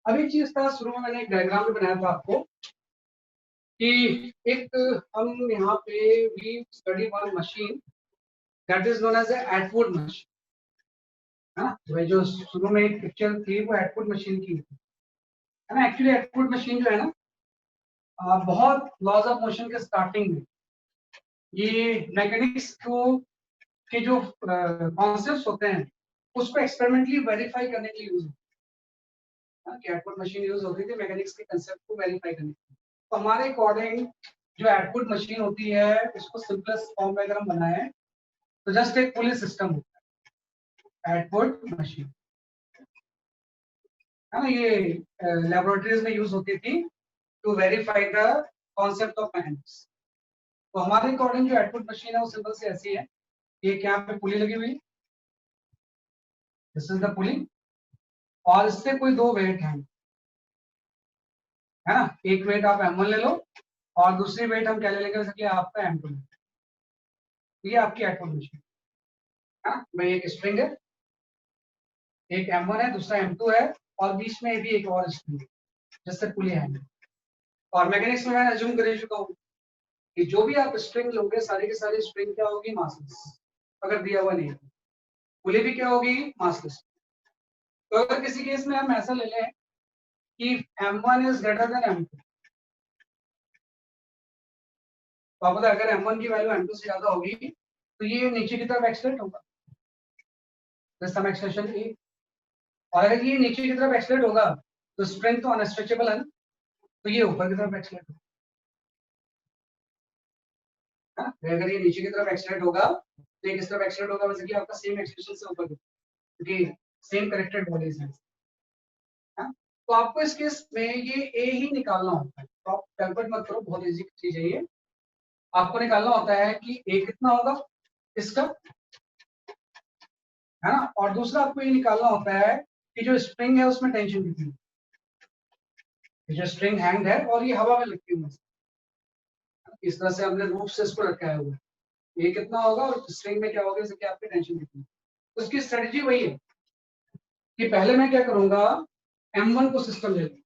अब एक चीज था, शुरू में मैंने एक डायग्राम भी बनाया था आपको कि एक हम यहाँ पे we study one machine that is known as Atwood machine, है ना, तो जो शुरू में एक पिक्चर थी वो एटवुड मशीन की थी, है ना। एक्चुअली एटवुड मशीन जो है ना, बहुत लॉज ऑफ मोशन के स्टार्टिंग में ये मैकेनिक्स को के जो कॉन्सेप्ट्स होते हैं उसको एक्सपेरिमेंटली वेरीफाई करने के लिए यूज होता है, कि एटवुड मशीन यूज होती थी मैकेनिक्स के कंसेप्ट को वेरीफाई करने के लिए। तो हमारे अकॉर्डिंग जो एटवुड मशीन होती है उसको सिंपलेस्ट फॉर्म में अगर हम बनाए तो जस्ट एक पुली सिस्टम होता है एटवुड मशीन, है ना। ये लैबोरेटरीज में यूज होती थी to verify the concept of mechanics. तो हमारे अकॉर्डिंग जो एटवुड मशीन है वो सिंपल से ऐसी है, एक यहाँ पे पुली लगी हुई, दिस इज द पुली, और इससे कोई दो वेट हैं, है ना, एक वेट आप M1 ले लो और दूसरी वेट हम क्या ले लेंगे, जैसे कि आपका M2, ये आपकी एटवुड मशीन, है ना। भाई एक स्प्रिंग है, एक M1 है, दूसरा M2 है, और बीच में भी एक और स्प्रिंग है जिससे पुली है। और मैकेनिक्स में मैं अज्यूम कर चुका हूँ कि जो भी आप स्प्रिंग लोगे सारी की सारी स्प्रिंग क्या होगी, मासलेस, अगर दिया हुआ नहीं है, पुली भी क्या होगी, मासलेस। तो अगर किसी केस में हम ऐसा ले लें कि M1 is greater than M2, तो आप अगर M1 की वैल्यू M2 से ज्यादा होगी तो ये नीचे की तरफ एक्सलेट होगा, सम एक्सलेशन ए, और अगर ये नीचे की तरफ एक्सलेट होगा तो स्प्रिंग तो अनस्ट्रेचेबल है ना, तो ये ऊपर की तरफ एक्सलेट होगा, अगर ये नीचे की तरफ एक्सलेट होगा तो ये किस तरफ एक्सलेट होगा, वैसे कि आपका सेम एक्सलेशन से ऊपर, क्योंकि सेम कनेक्टेड बॉडीज हैं। तो आपको इस केस में ये ए ही निकालना होता है, तो आप कैलकुलेट मत करो, बहुत इजी चीज है ये। आपको निकालना होता है कि ए कितना होगा इसका, है ना, और दूसरा आपको ये निकालना होता है कि जो स्प्रिंग है उसमें टेंशन कितनी है, जो स्प्रिंग हैंग है और ये हवा में लगती है, इस तरह से हमने रूप से इसको रखा है हुआ, ये कितना होगा और स्ट्रिंग में क्या होगा, इससे आपकी टेंशन कितनी है। उसकी स्ट्रेटजी वही है कि पहले मैं क्या करूंगा, M1 को सिस्टम ले लूंगा,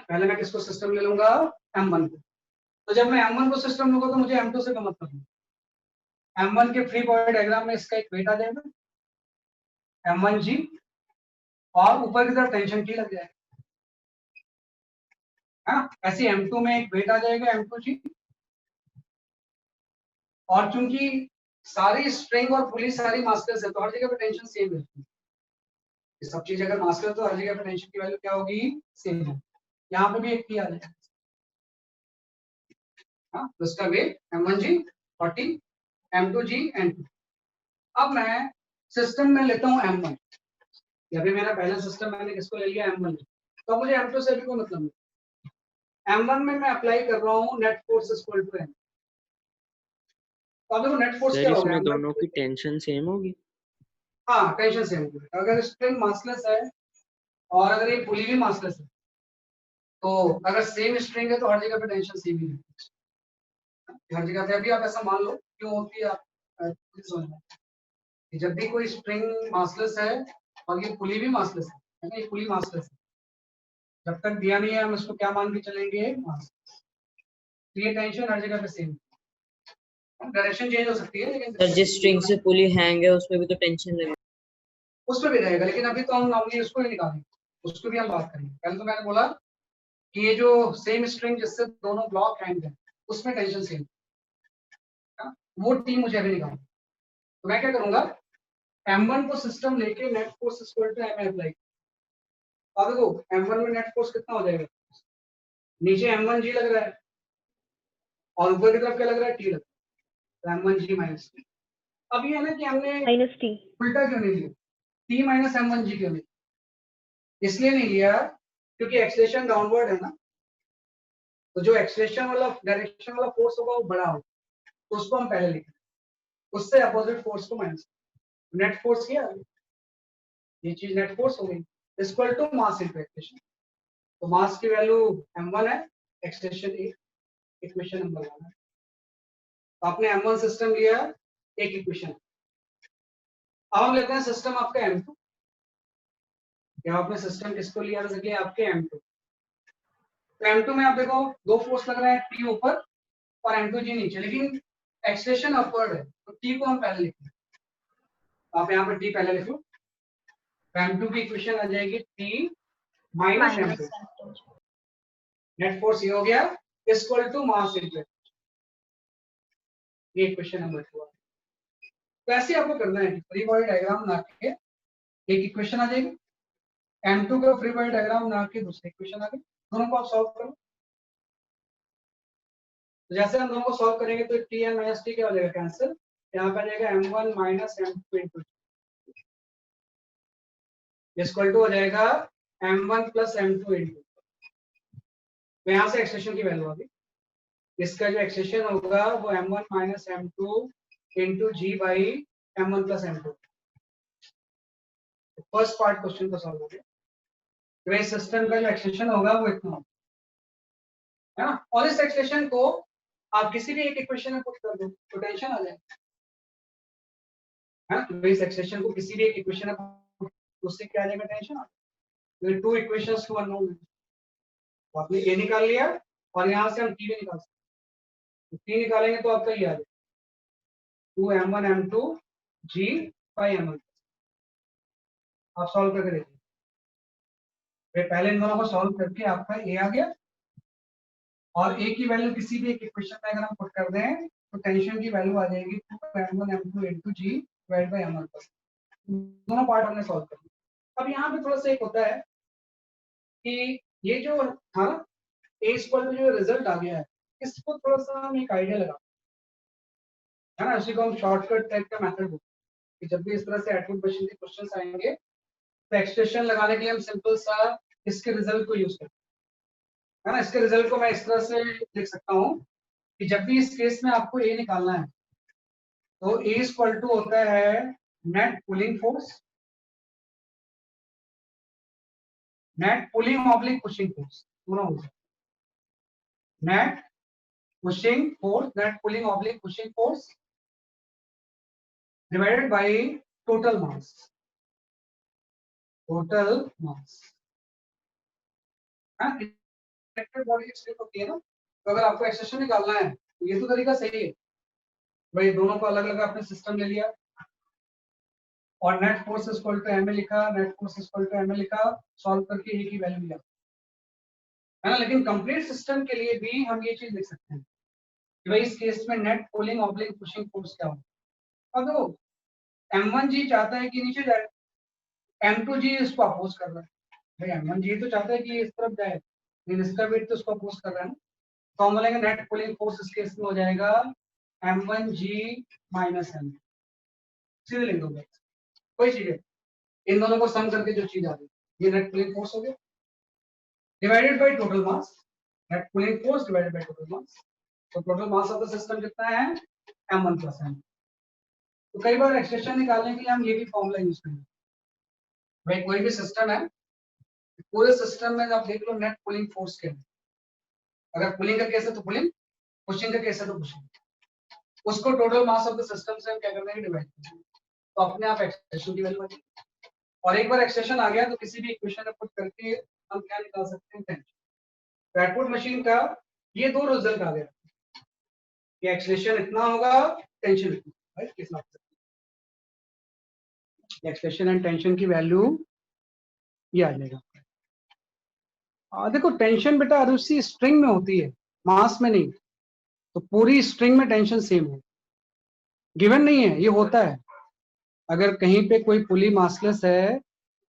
पहले मैं किसको सिस्टम ले लूंगा, M1 को। तो जब मैं M1 को सिस्टम लूंगा तो मुझे M2 से कम मतलब है, M1 के फ्री बॉडी डायग्राम में इसका एक वेट आ जाएगा M1G, और ऊपर की तरफ टेंशन T लग जाएगा, ऐसे M2 में एक वेट आ जाएगा M2G, और चूंकि सारी स्ट्रिंग और पुली सारी मास्टर्स है तो हर जगह पे टेंशन सेम रहती है, ये सब चीज अगर मास्टर तो हर जगह पे टेंशन की वैल्यू क्या होगी, सेम है। यहाँ पे भी एक T आ जाएगा, हाँ, तो इसका वेट m1g 40 m2g n2। अब मैं सिस्टम में लेता हूँ m1, अभी मेरा पहला सिस्टम मैंने किसको ले लिया m1, तो मुझे m2 से भी कोई मतलब नहीं। m1 में मैं अप्लाई कर रहा हूँ net force equal to m। तो अब देखो नेट फोर्स सर क्या होगा, इसमें दोनों की टेंशन सेम होगी? हाँ टेंशन सेम होगी। अगर स्प्रिंग मासलेस है और अगर ये पुली भी मासलेस है, तो अगर सेम स्ट्रिंग है तो हर जगह पे टेंशन सेम ही है, हर जगह पे। अभी आप ऐसा मान लो क्यों होती है, आप खुद समझना कि जब भी कोई स्प्रिंग मासलेस है और ये पुली भी मासलेस है ना, ये पुली मासलेस है, जब तक दिया नहीं है हम इसको क्या मान के चलेंगे, मासलेस। तो ये टेंशन हर जगह पे सेम, डायरेक्शन चेंज हो सकती है लेकिन सर जिस स्ट्रिंग से पुली हैंग है उसमें भी तो टेंशन लगेगा। उसमें भी रहेगा, लेकिन अभी तो हम नॉर्मली उसको ही निकालेंगे, उसको भी हम बात करेंगे। पहले तो मैंने बोला कि ये जो सेम स्ट्रिंग जिससे दोनों ब्लॉक हैंग है उसमें टेंशन सेम, वो टीम मुझे अभी निकालना। तो मैं क्या करूंगा, m1 को सिस्टम लेके net force equal to m apply. अब देखो m1 में नेट फोर्स कितना हो जाएगा, नीचे m1g लग रहा है और ऊपर की तरफ क्या लग रहा है, t लग रहा है, तो m1g माइनस t। अब ये है ना कि हमने माइनस टी। उल्टा क्यों नहीं लिया, t माइनस m1g क्यों नहीं, इसलिए नहीं लिया क्योंकि एक्सेलरेशन डाउनवर्ड है ना, तो जो एक्सेलरेशन वाला डायरेक्शन वाला फोर्स होगा वो बड़ा होगा, तो उसको हम पहले लिखें, उससे अपोजिट फोर्स को माइनस। नेट फोर्स क्या है, ये चीज नेट फोर्स हो गई, equal to mass into acceleration. तो मास की वैल्यू m1 है, एक्सेलरेशन इक्वेशन नंबर 1 है। तो आपने m1 सिस्टम लिया, एक इक्वेशन। अब हम लेते हैं सिस्टम आपका m2। क्या आपने सिस्टम किसको लिया, जैसे कि आपके m2। तो m2 में आप देखो दो फोर्स लग रहा है, t ऊपर और m2g नीचे, लेकिन एक्सेलरेशन अपवर्ड है, तो t को हम पहले लिखेंगे। आप यहाँ पे t पहले लिख लो, m2 की इक्वेशन आ जाएगी t minus m2। Net force ये हो गया इक्वल टू मास इनटू, ये इक्वेशन नंबर 2। तो ऐसे आपको करना है, फ्री बॉडी डायग्राम बना के एक इक्वेशन आ जाएगी, m2 का फ्री बॉडी डायग्राम बना के दूसरी इक्वेशन आ गई, दोनों को आप सॉल्व करो। तो जैसे हम दोनों को सॉल्व करेंगे तो t n माइनस t क्या हो जाएगा, कैंसिल, यहाँ पे आ जाएगा m1 minus m2 into equal to हो जाएगा m1 प्लस m2 इनटू, तो यहाँ से एक्सप्रेशन की वैल्यू आ गई, इसका जो एक्सप्रेशन होगा वो m1 minus m2 into g by m1 plus m2। First part question को सॉल्व हो गया, तो इस सिस्टम का जो एक्सप्रेशन होगा वो इतना होगा, है ना। और इस एक्सप्रेशन को आप किसी भी एक इक्वेशन में पुट कर दो तो टेंशन आ जाएगा, है ना। तो इस एक्सप्रेशन को किसी भी एक इक्वेशन में पुट, उससे क्या आ जाएगा, टेंशन आ जाएगा। टू इक्वेशंस टू अननोन, तो आपने ए निकाल लिया और यहाँ से हम टी भी निकाल सकते, टी निकालेंगे तो आपका ये आ जाएगा 2m1 m2 g by m1। आप सॉल्व करके देखिए, पहले इन दोनों को सॉल्व करके आपका ए आ गया, और ए की वैल्यू किसी भी एक इक्वेशन में अगर हम पुट कर दें तो टेंशन की वैल्यू आ जाएगी 2m1 m2 into g divide by m1 plus. दोनों पार्ट हमने सॉल्व कर लिया। अब यहाँ पे थोड़ा सा एक होता है कि ये जो था ना ए स्क्वायर में जो रिजल्ट आ गया है, इसको थोड़ा सा हम एक आइडिया लगा, है ना, इसी को हम शॉर्टकट टाइप का मेथड बोलते हैं कि जब भी इस तरह से एटवुड बशीन के क्वेश्चंस आएंगे तो एक्सप्रेशन लगाने के लिए हम सिंपल सा इसके रिजल्ट को यूज करते हैं, है ना। इसके रिजल्ट को मैं इस तरह से लिख सकता हूँ कि जब भी इस केस में आपको ए निकालना है तो ए इक्वल टू होता है net pulling force, net pulling oblique pushing force, दोनों हो सकते, net pushing force, net pulling oblique pushing force divided by total mass, total mass. Body express होती है ना, तो अगर आपको एक्सप्रेशन निकालना है तो ये तो तरीका सही है भाई, दोनों को अलग अलग आपने सिस्टम ले लिया और net force equal to M लिखा, net force equal to M लिखा, सॉल्व करके ए की वैल्यू लिया, है ना। लेकिन कंप्लीट सिस्टम के लिए भी हम ये चीज लिख सकते हैं कि भाई इस केस में net pulling oblique pushing force क्या हो। अब देखो m1g चाहता है कि नीचे जाए, m2g इसको अपोज कर रहा है, भाई m1g तो चाहता है कि इस तरफ जाए लेकिन इसका वेट तो इसको अपोज कर रहा है ना, तो हम बोलेंगे नेट पुलिंग फोर्स इस केस में हो जाएगा m1g माइनस m, सीधे लिख दोगे कोई चीज है, इन दोनों को सम करके जो चीज आ रही है ये नेट पुलिंग फोर्स हो गया divided by total mass, net pulling force divided by total mass. तो total mass of the system कितना है m1 प्लस m। तो कई बार एक्सप्रेशन निकालने के लिए हम ये भी फॉर्मूला यूज करेंगे। भाई कोई भी सिस्टम है, पूरे सिस्टम में आप देख लो नेट पुलिंग फोर्स क्या है। अगर पुलिंग का केस है तो पुलिंग, पुशिंग का केस है तो पुशिंग, उसको total mass of the system से हम क्या करना है डिवाइड करेंगे, तो अपने आप एक्सप्रेशन की वैल्यू आएगी। और एक बार एक्सप्रेशन आ गया तो किसी भी इक्वेशन में पुट करके हम क्या निकाल सकते हैं टेंशन। बैकवर्ड मशीन का ये दो रिजल्ट आ गया कि एक्सप्रेशन इतना होगा टेंशन इतना, राइट, कितना एक्सप्रेशन एंड टेंशन की वैल्यू ये आ जाएगा। देखो टेंशन बेटा उसी स्ट्रिंग में होती है, मास में नहीं, तो पूरी स्ट्रिंग में टेंशन सेम है, गिवन नहीं है, ये होता है। अगर कहीं पे कोई पुली मासलेस है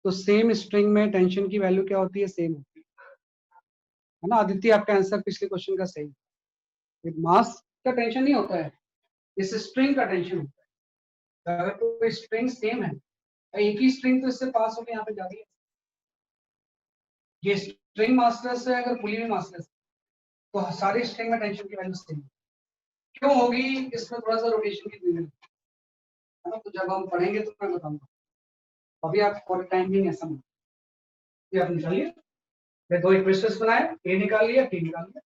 तो सेम स्ट्रिंग में टेंशन की वैल्यू क्या होती है, सेम होती है ना। आदित्य आपका आंसर पिछले क्वेश्चन का सही, मास का टेंशन नहीं होता है, इस स्ट्रिंग का टेंशन होता है। अगर कोई स्ट्रिंग सेम है, एक ही स्ट्रिंग तो इससे पास होकर यहाँ पे जा रही है, ये स्ट्रिंग मासलेस है, अगर पुली भी मासलेस है तो सारी स्ट्रिंग में टेंशन की वैल्यू सेम क्यों होगी, इसमें थोड़ा सा रोटेशन की जरूरत है ना, तो जब हम पढ़ेंगे तो मैं बताऊंगा, अभी आप फॉर टाइम भी ऐसा मत, ये आप निकालिए, मैं दो इक्वेशंस बनाए, ए निकाल लिया, टी निकाल लिया,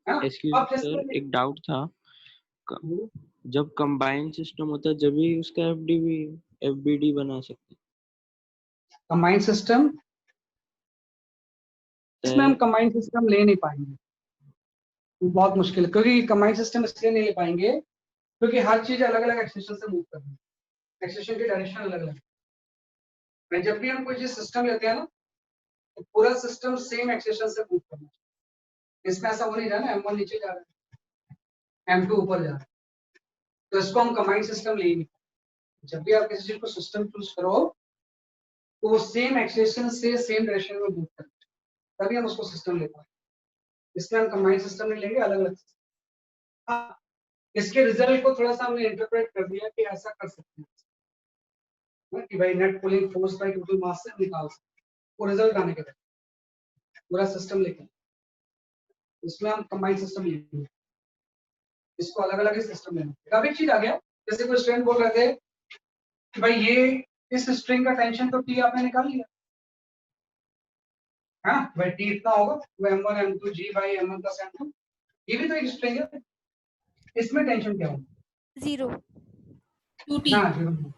है ना। एक्सक्यूज अब सर, एक डाउट था। जैसे जब कंबाइंड सिस्टम होता है जब भी उसका एफबीडी बना सकते कंबाइंड सिस्टम, इसमें हम हैं। कंबाइंड सिस्टम ले नहीं पाएंगे, बहुत मुश्किल है, क्योंकि कंबाइंड सिस्टम इसलिए नहीं ले पाएंगे क्योंकि हर चीज अलग अलग एक्सप्रेशन से मूव कर रही है, एक्सप्रेशन की डायरेक्शन अलग अलग है। जब भी हम कोई चीज सिस्टम लेते हैं ना तो पूरा सिस्टम सेम एक्सप्रेशन से मूव करना है। इसमें ऐसा हो नहीं रहा ना, m1 नीचे जा रहा है, m2 ऊपर जा रहा है, तो इसको हम कंबाइंड सिस्टम ले नहीं। जब भी आप किसी चीज को सिस्टम चूज करो तो वो सेम एक्सप्रेशन से सेम डायरेक्शन में मूव करते हैं, तभी हम उसको सिस्टम ले पाएंगे। इसमें हम कंबाइंड सिस्टम नहीं लेंगे, अलग अलग। हाँ, इसके रिजल्ट को थोड़ा सा हमने इंटरप्रेट कर दिया कि ऐसा कर सकते हैं कि भाई net pulling force by total मास से निकाल सकते हैं, वो रिजल्ट आने के बाद पूरा सिस्टम लेके इसमें हम कंबाइंड सिस्टम लेंगे, इसको अलग अलग ही सिस्टम लेना। अब एक चीज आ गया, जैसे कोई स्टूडेंट बोल रहे थे कि भाई ये इस स्ट्रिंग का टेंशन तो टी आपने निकाल लिया, हाँ भाई टी इतना होगा, वो m1 m2 g by m1 plus m2, ये भी तो एक स्ट्रिंग है, इसमें टेंशन क्या होगा, 0 ना जीरो।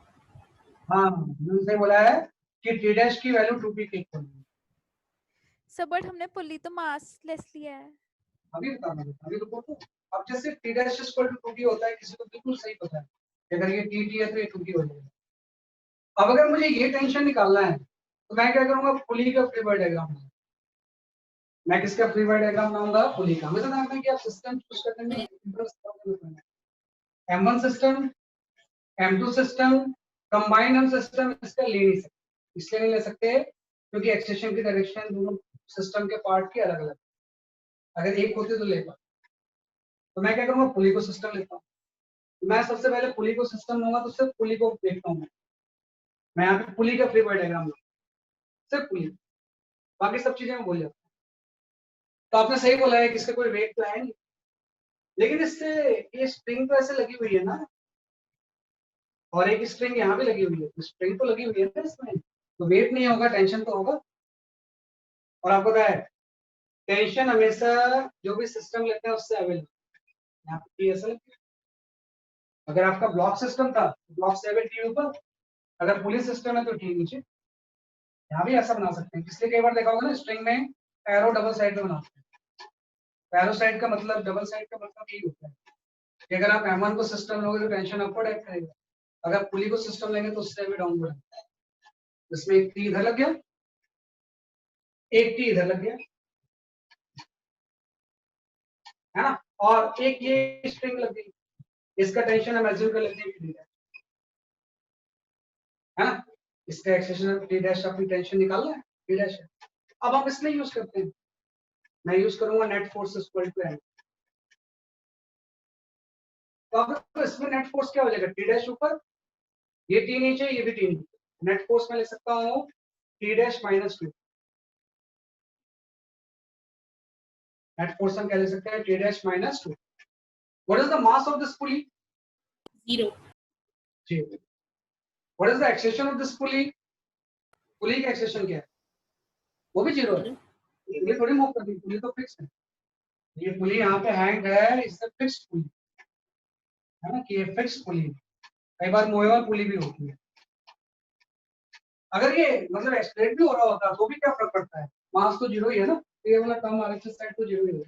हाँ उनसे बोला है कि टी डैश की वैल्यू 2p के इक्वल है। सर बट हमने पुली तो मास लेस लिया है। अभी बताना, अभी तो बोलो। अब जैसे T dash equal to 2p होता है, किसी को बिल्कुल सही पता है कि अगर ये टी है तो ये 2p हो जाएगा। अब अगर मुझे ये टेंशन निकालना है तो मैं क्या करूंगा, पुली का फ्री बॉडी डायग्राम, मैं किसका फ्री बॉडी डायग्राम बनाऊंगा, पुली का। हमेशा ध्यान रखना कि आप सिस्टम चूज करने में m1 system, m2 system, combined हम सिस्टम इसका ले नहीं सकते, इसलिए नहीं ले सकते क्योंकि एक्सटेंशन की डायरेक्शन दोनों सिस्टम के पार्ट की अलग अलग, अगर एक होती तो ले पाते। तो मैं क्या करूंगा, पुली को सिस्टम लेता हूँ। मैं सबसे पहले पुली को सिस्टम लूंगा तो सिर्फ पुली को देखता हूँ, मैं यहाँ पे पुली का फ्री बॉडी डायग्राम लूंगा, सिर्फ पुली, बाकी सब चीजें मैं भूल जाता हूँ। तो आपने सही बोला है कि इसका कोई वेट तो है नहीं, लेकिन इससे ये स्प्रिंग तो ऐसे लगी हुई है ना, और एक स्प्रिंग यहाँ भी लगी हुई है, तो स्प्रिंग तो लगी हुई है ना इसमें, तो वेट नहीं होगा, टेंशन तो होगा। और आपको पता है टेंशन हमेशा जो भी सिस्टम लेते हैं उससे अवेलेबल, यहाँ पे ऐसा लगता है। अगर आपका ब्लॉक सिस्टम था, ब्लॉक से अवेल टी ऊपर, अगर पुलिस सिस्टम है तो टी नीचे, यहाँ भी ऐसा बना सकते हैं। इसलिए कई बार देखा होगा ना स्ट्रिंग में एरो डबल साइड में बनाते हैं। एरो साइड का मतलब, डबल साइड का मतलब यही होता है कि अगर आप m1 को सिस्टम लोगे तो टेंशन अपवर्ड एक्ट करेगा, अगर पुली को सिस्टम लेंगे तो उससे भी डाउनवर्ड। इसमें एक टी इधर लग गया, एक टी इधर लग गया, है ना, और एक ये स्ट्रिंग लग गई, इसका टेंशन हम एज्यूम कर लेते हैं टी डैश, है ना, इसका एक्सप्रेशन टी डैश अपनी टेंशन निकालना है, टी डैश है। अब हम इसमें यूज करते हैं, मैं यूज करूंगा net force equal to M. तो अब इसमें नेट फोर्स क्या हो जाएगा, टी डैश ऊपर, ये टी नीचे, ये भी टी नीचे, नेट फोर्स में लिख सकता हूँ T dash minus two. Net force हम क्या लिख सकते हैं, T dash minus two. What is the mass of this pulley, 0. 0। What is the acceleration of this pulley, pulley का एक्सेशन क्या है, वो भी 0 है। पुली थोड़ी मूव करती है, पुली तो फिक्स है। ये पुली यहाँ पे हैंग है, इससे फिक्स्ड पुली है ना, कि ये फिक्स्ड पुली है। कई बार मूवेबल पुली भी होती है। अगर ये मतलब एक्सलेट भी हो रहा होता तो भी क्या फर्क पड़ता है, मास तो 0 ही है ना, तो ये वाला टर्म आरएचएस साइड तो 0 ही है।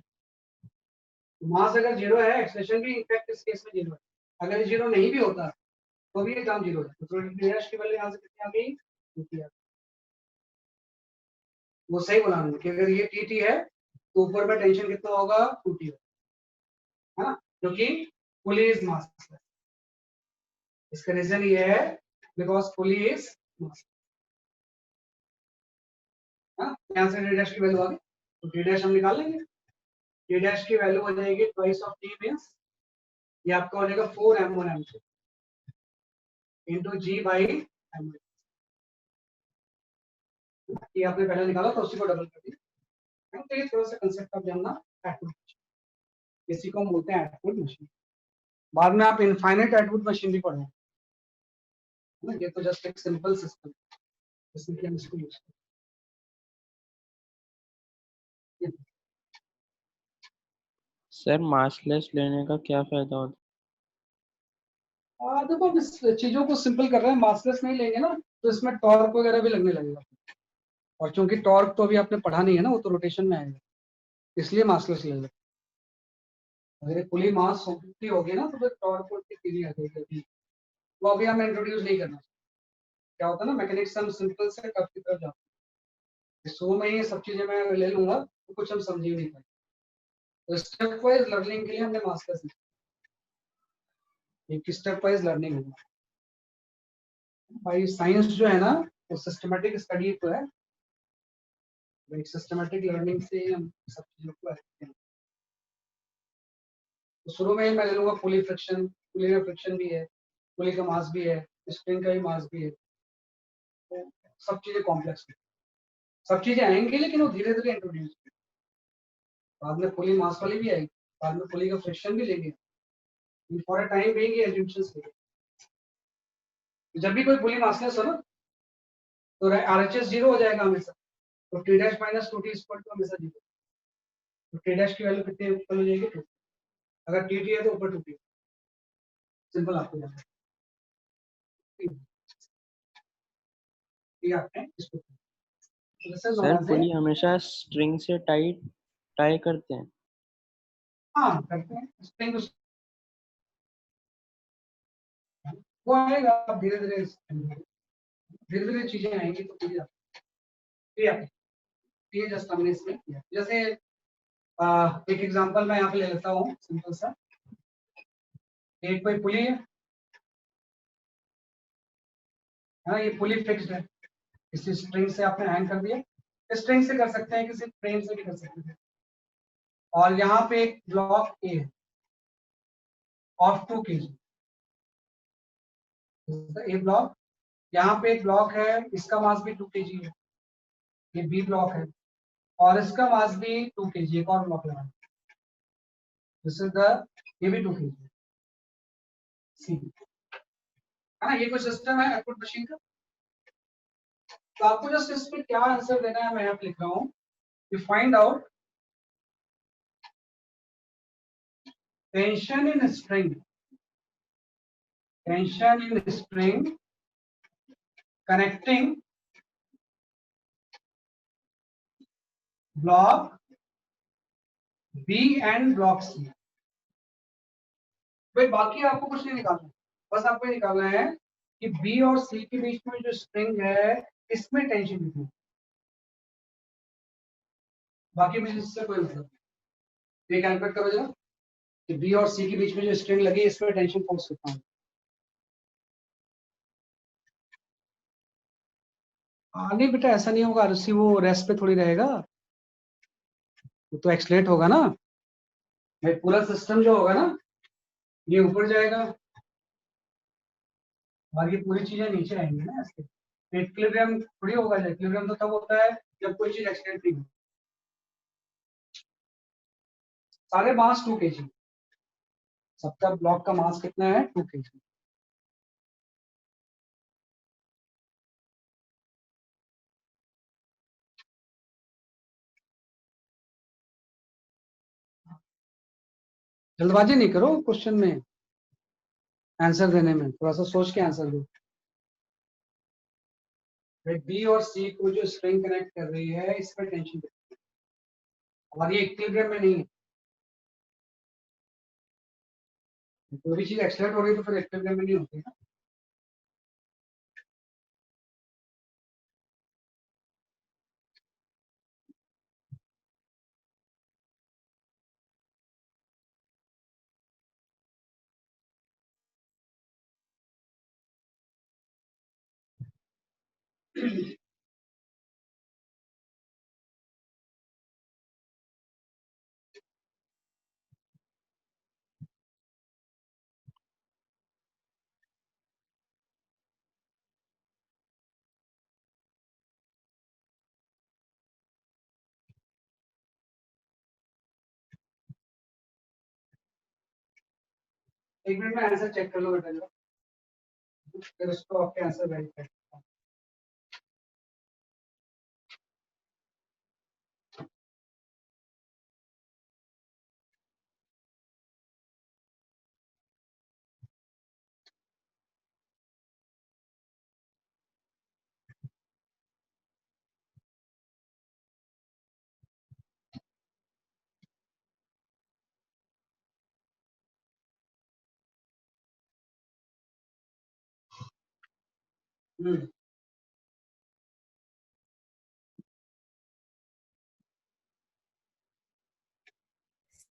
मास अगर 0 है, एक्सलेशन भी इनफैक्ट इस केस में 0 है। अगर ये 0 नहीं भी होता तो भी ये टर्म 0 है। तो टी डैश की वैल्यू यहाँ से कितनी आ गई, 2t आ गई। वो सही बोला मैंने कि अगर ये टी है तो ऊपर में टेंशन कितना होगा, 2t है ना, क्योंकि पुली इज मासलेस। इसका रीजन ये है बिकॉज पुली इज मास। यहाँ से टी डैश की वैल्यू आ गई, तो टी डैश हम निकाल लेंगे। टी डैश की वैल्यू हो जाएगी ट्वाइस ऑफ टी मींस ये आपका हो जाएगा 4m1m2 into ji by M. ये आपने पहले निकाला तो उसी को डबल कर दिया। तो ये थोड़ा सा कंसेप्ट आप जानना, एटवुड मशीन, इसी को हम बोलते हैं एटवुड मशीन। बाद में आप इनफाइनाइट एटवुड मशीन भी पढ़ोगे ना, ये तो जस्ट एक सिंपल सिस्टम जिसमें कि हम इसको यूज करते हैं। सर मासलेस लेने का क्या फायदा होता देखो अब इस चीजों को सिंपल कर रहे हैं, मासलेस नहीं लेंगे ना तो इसमें टॉर्क वगैरह भी लगने लगेगा। और चूंकि टॉर्क तो अभी आपने पढ़ा नहीं है ना, वो तो रोटेशन में आएगा, इसलिए मासलेस ले लो। अगर पुली मास 50 होगी ना तो फिर टॉर्क को सीधी आ जाएगी, वो अभी हम इंट्रोड्यूस नहीं करना। क्या होता है ना, मैकेनिक्स हम सिंपल से टफ की तरफ जाते हैं। शुरू में ये सब चीजें मैं ले लूंगा तो कुछ हम समझ ही नहीं पाएंगे। तो स्टेप वाइज लर्निंग के लिए हमने मास्टर्स एक स्टेप वाइज लर्निंग होगा भाई। साइंस जो है ना वो सिस्टमेटिक स्टडी तो है, एक सिस्टमेटिक लर्निंग से हम सब चीजों को सीखते हैं। तो शुरू में मैं ले लूंगा पुली फ्रिक्शन, पुली में फ्रिक्शन भी है, पुली का मास भी है, स्प्रिंग का भी मास भी है, तो सब चीजें कॉम्प्लेक्स है। सब चीजें आएंगी लेकिन वो धीरे धीरे इंट्रोड्यूस, बाद में पुली मास वाली भी आएगी, बाद में पुली का फ्रिक्शन भी लेंगे, फॉर अ टाइम बेइंग ये एज्यूम्पशंस लेंगे। जब भी कोई पुली मासलेस हो ना तो आरएचएस 0 हो जाएगा हमेशा, तो T dash minus 2t equal to हमेशा 0। तो टी डैश की वैल्यू कितनी ऊपर हो जाएगी, 2। अगर टी है तो ऊपर 2t। सिंपल आपको जाना ये आपने इसको सर पुली हमेशा स्ट्रिंग से टाई करते हैं। हाँ करते हैं स्प्रिंग, वो आएगा धीरे धीरे धीरे धीरे चीजें आएंगी तो पूरी ये जस्ट हमने इसमें किया। जैसे एक एग्जांपल मैं यहाँ पे ले लेता हूँ सिंपल सा। एक कोई पुली है हाँ, ये पुली फिक्स्ड है, किसी स्ट्रिंग से आपने हैंग कर दिया, स्ट्रिंग से कर सकते हैं, किसी फ्रेम से भी कर सकते हैं। और यहाँ पे एक ब्लॉक ए है ऑफ 2 kg, ए ब्लॉक, यहाँ पे एक ब्लॉक है इसका मास भी 2 kg है, ये बी ब्लॉक है, और इसका मास भी 2 kg, एक और ब्लॉक लगा, दिस इज द, ये भी 2 kg सी है ना। ये कुछ सिस्टम है एटवुड मशीन का। तो आपको जस्ट इस पे क्या आंसर देना है मैं यहाँ पे लिख रहा हूँ, you find out tension in spring, tension in spring connecting block B and block C. भाई बाकी आपको कुछ नहीं निकालना, बस आपको ये निकालना है कि बी और सी के बीच में जो स्प्रिंग है इसमें टेंशन कितनी, बाकी बिजनेस से कोई मतलब नहीं। ये कैलकुलेट करो जरा कि बी और सी के बीच में जो स्ट्रिंग लगी इसमें टेंशन फोर्स कितना है। नहीं बेटा ऐसा नहीं होगा, आरसी वो रेस्ट पे थोड़ी रहेगा, वो तो एक्सलेट होगा ना भाई, पूरा सिस्टम जो होगा ना ये ऊपर जाएगा और ये पूरी चीजें नीचे आएंगी ना इसके। इक्विलिब्रियम थोड़ी होगा, इक्विलिब्रियम तो तब होता है जब कोई चीज एक्सलेट नहीं हो। सारे मास 2 kg, सबका ब्लॉक का मास कितना है 2 kg। जल्दबाजी नहीं करो क्वेश्चन में आंसर देने में, थोड़ा सा सोच के आंसर दो। बी और सी को जो स्ट्रिंग कनेक्ट कर रही है इस पर टेंशन और ये इक्विलिब्रियम में नहीं है। कोई भी चीज एक्सलेट हो रही है तो फिर इक्विलिब्रियम में नहीं होती ना। एक मिनट में आंसर चेक कर लो बेटा जरा, फिर उसको आपके आंसर वेरीफाई करता हूँ।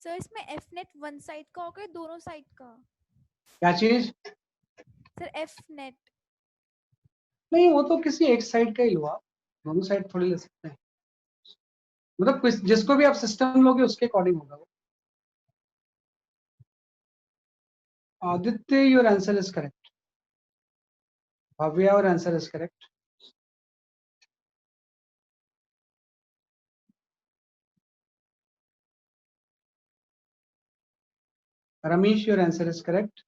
सर इसमें एफ नेट वन साइड का होगा या दोनों साइड का? क्या चीज? सर एफ नेट नहीं, वो तो किसी एक साइड का ही हुआ, दोनों साइड थोड़ी ले सकते हैं। मतलब जिसको भी आप सिस्टम लोगे उसके अकॉर्डिंग होगा वो। Aditya, your answer is correct. Bhavya, your answer is correct. Ramesh, your answer is correct.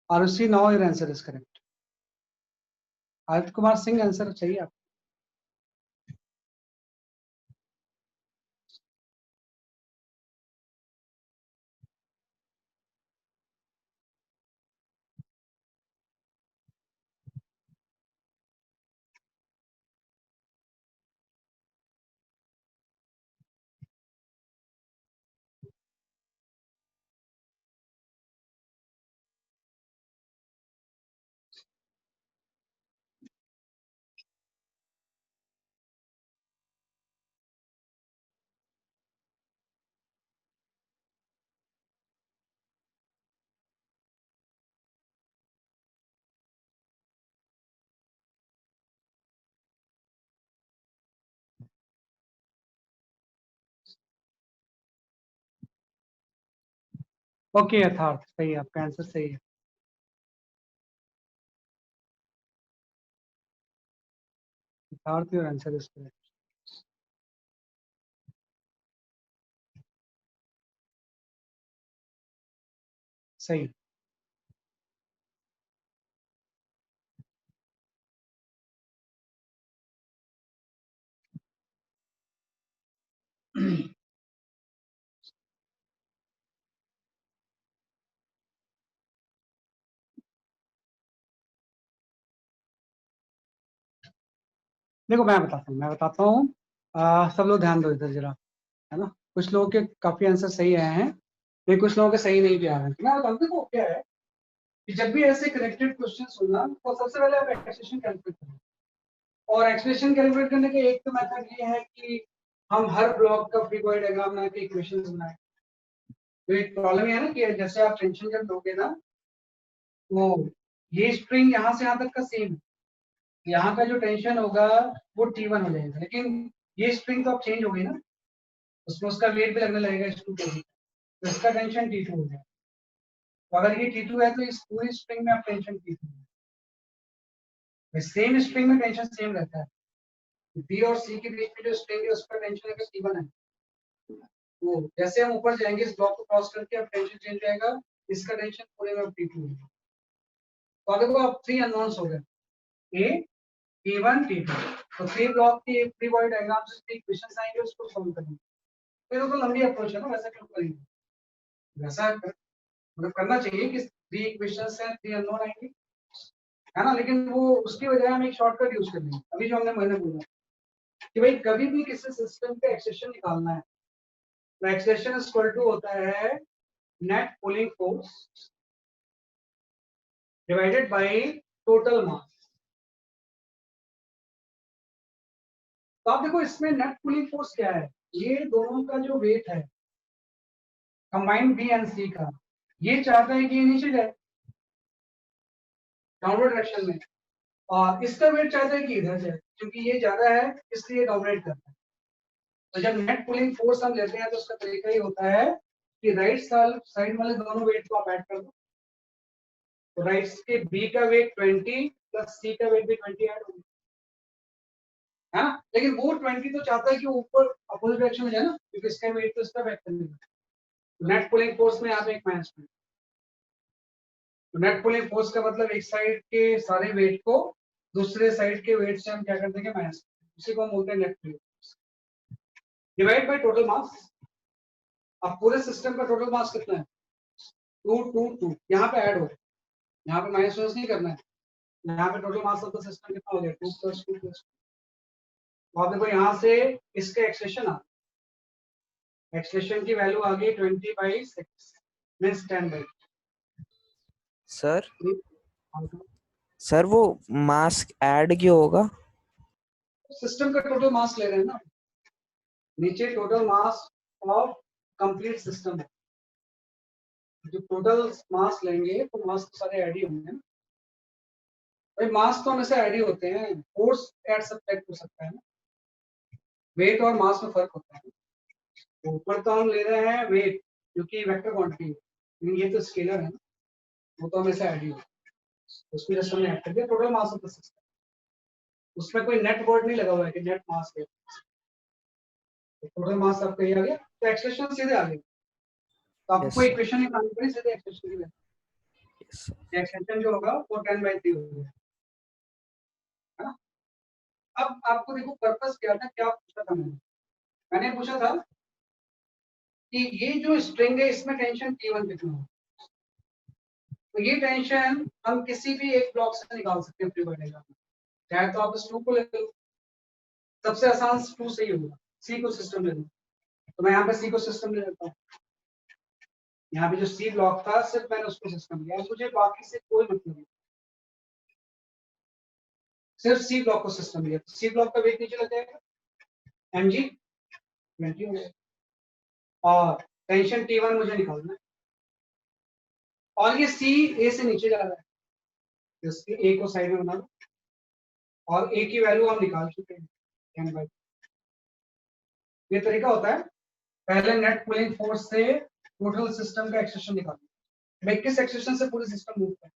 Arushi, now your answer is correct. Adit Kumar Singh, answer चाहिए आप? ओके यथार्थ, सही है, आपका आंसर सही है। यथार्थ, योर आंसर इज करेक्ट। सही। देखो मैं बताता हूँ सब लोग ध्यान दो इधर जरा, है ना। कुछ लोगों के काफी आंसर सही आए हैं, लेकिन कुछ लोगों के सही नहीं भी आ रहे हैं। मैं बताऊँ देखो क्या है कि जब भी ऐसे कनेक्टेड क्वेश्चन होना तो सबसे पहले आप एक्सप्रेशन कैलकुलेट करें। और एक्सप्रेशन कैलकुलेट करने का एक तो मेथड ये है कि हम हर ब्लॉक का फ्री बॉडी डायग्राम बना के इक्वेशन बनाए। तो एक प्रॉब्लम ये है ना कि जैसे आप टेंशन जब लोगे ना तो ये स्ट्रिंग यहाँ से यहाँ तक का सेम, यहाँ का जो टेंशन होगा वो T1 हो जाएगा, लेकिन ये स्ट्रिंग तो अब चेंज हो गई ना। उसमें उसका वेट भी लगने लगेगा H2 को भी, तो इसका टेंशन T2 हो गया। तो अगर ये T2 है तो इस पूरी स्ट्रिंग में अब टेंशन T2 है। सेम स्ट्रिंग में टेंशन सेम रहता है। बी और सी के बीच में जो स्ट्रिंग है उसका टेंशन अगर T1 है, तो जैसे हम ऊपर जाएंगे इस ब्लॉक को क्रॉस करके अब टेंशन चेंज जाएगा, इसका टेंशन पूरे में अब T2 है। तो अब देखो अब 3 अननोन्स हो गए, A, T1, T2। तो 3 ब्लॉक की एक फ्री बॉडी डायग्राम से 3 इक्वेशंस आएंगे, उसको सॉल्व करेंगे। फिर तो लंबी अप्रोच है ना, वैसा क्यों करेंगे, वैसा मतलब करना चाहिए कि 3 इक्वेशंस हैं, 3 अननोन आएंगे, है ना, लेकिन वो उसकी बजाय हम एक शॉर्टकट यूज कर लेंगे। अभी जो मैंने बोला कि भाई कभी भी किसी सिस्टम का एक्सप्रेशन निकालना है तो एक्सप्रेशन इक्वल टू होता है net pulling force divided by total mass. तो आप देखो इसमें नेट पुलिंग फोर्स क्या है, ये दोनों का जो वेट है कंबाइंड बी एंड सी का, ये चाहता है कि ये नीचे जाए डाउनवर्ड डायरेक्शन में, और इसका वेट चाहता है कि इधर जाए, क्योंकि ये ज्यादा है इसलिए डाउनवर्ड करता है। तो जब नेट पुलिंग फोर्स हम लेते हैं तो उसका तरीका ही होता है कि राइट साइड वाले दोनों वेट को आप ऐड कर दो। तो राइट के बी का वेट 20 प्लस सी का वेट भी 20 ऐड होगा, है ना, लेकिन वो 20 तो चाहता है कि ऊपर अपोजिट डायरेक्शन में जाए ना, क्योंकि इसका वेट तो इसका वेट करेगा। तो नेट पुलिंग फोर्स में यहाँ पे एक माइनस पॉइंट। तो नेट पुलिंग फोर्स का मतलब एक साइड के सारे वेट को दूसरे साइड के वेट से हम क्या कर देंगे, माइनस, उसी को हम बोलते हैं net pulling force divide by total मास। अब पूरे सिस्टम का टोटल मास कितना है, 2 2 2, यहाँ पे ऐड हो, यहाँ पे माइनस नहीं करना है, यहाँ पे total mass of the system कितना हो गया, 2 + 2 + 2। तो आप देखो यहाँ से इसके एक्सप्रेशन आ, एक्सप्रेशन की वैल्यू आ गई 20/6 मींस 10/2। सर वो मास्क ऐड क्यों होगा? सिस्टम का टोटल मास ले रहे हैं ना, नीचे total mass of complete system है, जो टोटल मास लेंगे तो मास तो सारे ऐड ही होंगे ना भाई, मास तो हमेशा ऐड ही होते हैं, फोर्स ऐड सब्ट्रैक्ट हो सकता है ना, वेट और मास में फर्क होता है। तो ऊपर तो हम ले रहे हैं वेट जो कि वेक्टर क्वांटिटी है, लेकिन ये तो स्केलर है ना, वो तो हमेशा ऐड ही होता है। उसकी जस्ट हमने ऐड कर दिया total mass of the system, उसमें कोई नेट वर्ड नहीं लगा हुआ है कि नेट मास है, तो टोटल मास आपका ये आ गया, तो एक्सप्रेशन सीधे आ गई। तो आपको Yes, इक्वेशन निकालनी पड़ी सीधे एक्सप्रेशन की वैल्यू, yes, sir. एक्सप्रेशन जो होगा वो 10/3 हो गया, है ना। अब आपको देखो पर्पस क्या था, क्या पूछा था मैंने पूछा था कि ये जो स्ट्रिंग है इसमें टेंशन T1 कितना है, तो ये टेंशन हम किसी भी एक ब्लॉक से निकाल सकते हैं फ्री बॉडी का, चाहे तो आप इस 2 को ले लो, सबसे आसान 2 सही होगा, सी को सिस्टम ले लो, तो मैं यहाँ पे सी को सिस्टम ले लेता हूँ, यहाँ पे जो सी ब्लॉक था सिर्फ मैंने उसको सिस्टम लिया, मुझे बाकी से कोई मतलब नहीं, सिर्फ सी ब्लॉक को सिस्टम लिया। तो सी ब्लॉक का वेट नीचे लग जाएगा mg 20 हो जाएगा, और टेंशन T1 मुझे निकालना है, और ये सी ए से नीचे जा रहा है, इसके ए को साइड में बना लो, और ए की वैल्यू हम निकाल चुके हैं 10/2। ये तरीका होता है पहले नेट पुलिंग फोर्स से टोटल सिस्टम का एक्सप्रेशन निकालना, भाई किस एक्सप्रेशन से पूरी सिस्टम मूव है,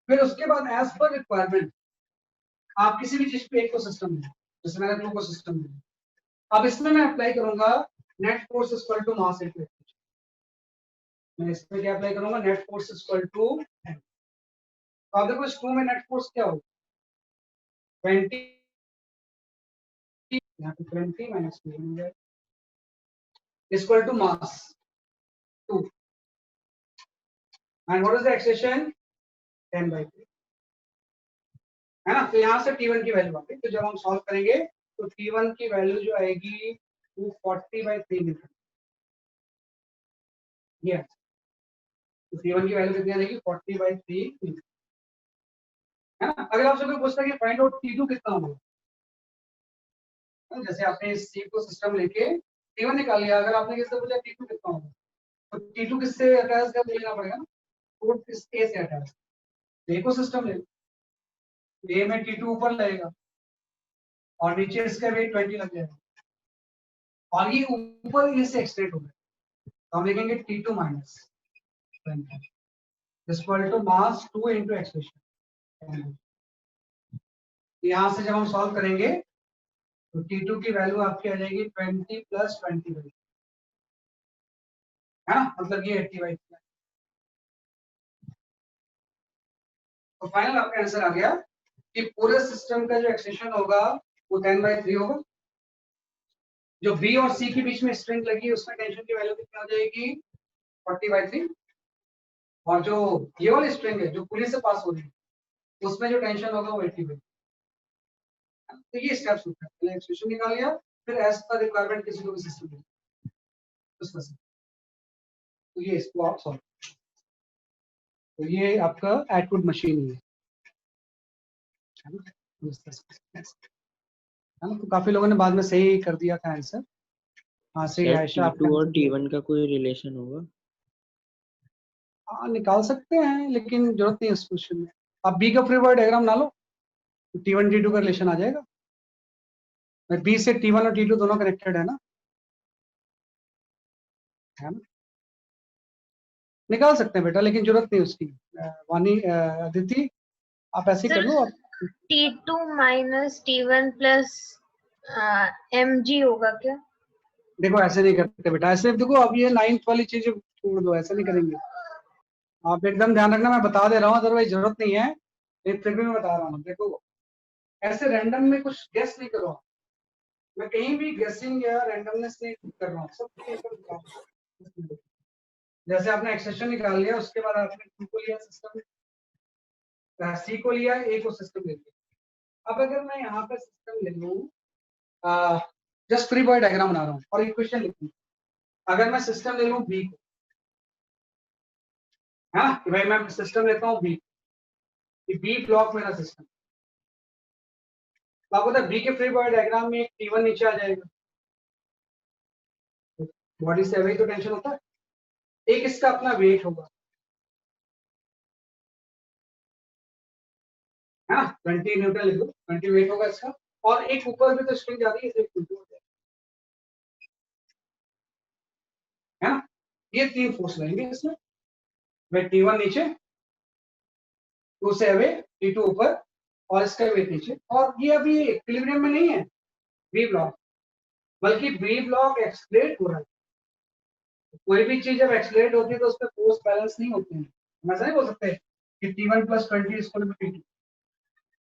फिर उसके बाद एज पर रिक्वायरमेंट आप किसी भी चीज पे एक को सिस्टम लें, जैसे मैंने 2 को सिस्टम लिया। अब इसमें मैं अप्लाई करूंगा net force equal to mass into expression, मैं इसमें क्या अप्लाई करूंगा, नेट फोर्स इक्वल टू, तो आप देखो इस 2 में नेट फोर्स क्या होगा 20, यहाँ पे 20 माइनस 2 हो जाएगा equal to mass 2, and what is the expression 10/3, है ना। तो यहाँ से T1 की वैल्यू आ गई, तो जब हम सॉल्व करेंगे तो T1 की वैल्यू जो आएगी वो 40/3 मीटर, ये तो T1 की वैल्यू कितनी आ जाएगी 40/3 मीटर, है ना। अगर आपसे कोई पूछता है कि फाइंड आउट T2 कितना होगा, जैसे आपने इस C को सिस्टम लेके T1 निकाल लिया, अगर आपने किससे पूछा T2 कितना होगा, तो T2 किससे अटैच कर लेना पड़ेगा ना, तो इस A से अटैच, A को सिस्टम ले, A में T2 ऊपर लगेगा और नीचे इसका वेट 20 लग जाएगा, और ये ऊपर ये से एक्सटेंड हो गया, तो हम लिखेंगे T2 minus equal to mass 2 into expression. यहाँ से जब हम सॉल्व करेंगे तो T2 की वैल्यू आपकी आ जाएगी 20 प्लस 20 है ना, मतलब ये 80/3। तो फाइनल आपका आंसर आ गया कि पूरे सिस्टम का जो एक्सटेंशन होगा वो 10/3 होगा। जो बी और सी के बीच में स्ट्रिंग लगी उसमें टेंशन की वैल्यू कितनी हो जाएगी 40/3। और जो ये वाली स्ट्रिंग है जो पुलिस से पास हो रही है उसमें जो टेंशन होगा वो 80/3। तो ये स्टेप्स होते हैं, पहले एक्सप्रेशन निकाल लिया, फिर एज पर रिक्वायरमेंट किसी को भी सिस्टम उसका से। तो ये इसको आप सॉल्व, तो ये आपका एटवुड मशीन है ना। तो काफी लोगों ने बाद में सही कर दिया था आंसर। हाँ सही सर आयशा आपका T2 और आंसर दिया। T1 का कोई रिलेशन होगा? हाँ निकाल सकते हैं लेकिन जरूरत नहीं है इस क्वेश्चन में। आप बी का फ्री बॉडी डायग्राम ना लो तो T1 T2 का रिलेशन आ जाएगा। बी से T1 और T2 दोनों कनेक्टेड है ना, निकाल सकते हैं बेटा लेकिन जरूरत नहीं उसकी। वानी अदिति आप ऐसे ही कर लो। आप T2 minus T1 plus mg होगा क्या? देखो ऐसे नहीं करते बेटा, ऐसे देखो अब ये 9th वाली चीज छोड़ दो, ऐसा नहीं करेंगे। आप एकदम ध्यान रखना, मैं बता दे रहा हूँ अदरवाइज जरूरत नहीं है, लेकिन फिर भी मैं बता रहा हूँ। देखो ऐसे रैंडम में कुछ गेस नहीं करो, मैं कहीं भी गेसिंग या रैंडमनेस नहीं कर रहा हूँ, सब कुछ। जैसे आपने एक्सेशन निकाल लिया उसके बाद आपने टू को लिया सिस्टम, सी को लिया, ए को सिस्टम ले लिया। अब अगर मैं यहाँ पे सिस्टम ले लूँ, जस्ट फ्री बॉडी डायग्राम बना रहा हूँ और इक्वेशन लिखूँ। अगर मैं सिस्टम ले लूँ बी को, हाँ भाई मैं सिस्टम लेता हूँ बी, बी ब्लॉक मेरा सिस्टम। तो आपको पता है बी के फ्री बॉडी डायग्राम में एक T1 नीचे आ जाएगा, बॉडी से अवे तो टेंशन होता है। एक इसका अपना वेट होगा, है ना, 20 न्यूटन लिख लो, 20 वेट होगा इसका। और एक ऊपर भी तो स्ट्रिंग जा रही है, एक ऊपर हो जाएगा, है ना। ये 3 फोर्स लगेंगे इसमें, वेट T1 नीचे, 2 से अवे, T2 ऊपर और इसका वेट नीचे। और ये अभी इक्विलिब्रियम में नहीं है बी ब्लॉक, बल्कि बी ब्लॉक एक्सलेट हो रहा है। कोई भी चीज जब एक्सलेट होती है तो उसमें फोर्स बैलेंस नहीं होते हैं। हम ऐसा नहीं बोल सकते कि T1 plus 20 is equal to T2,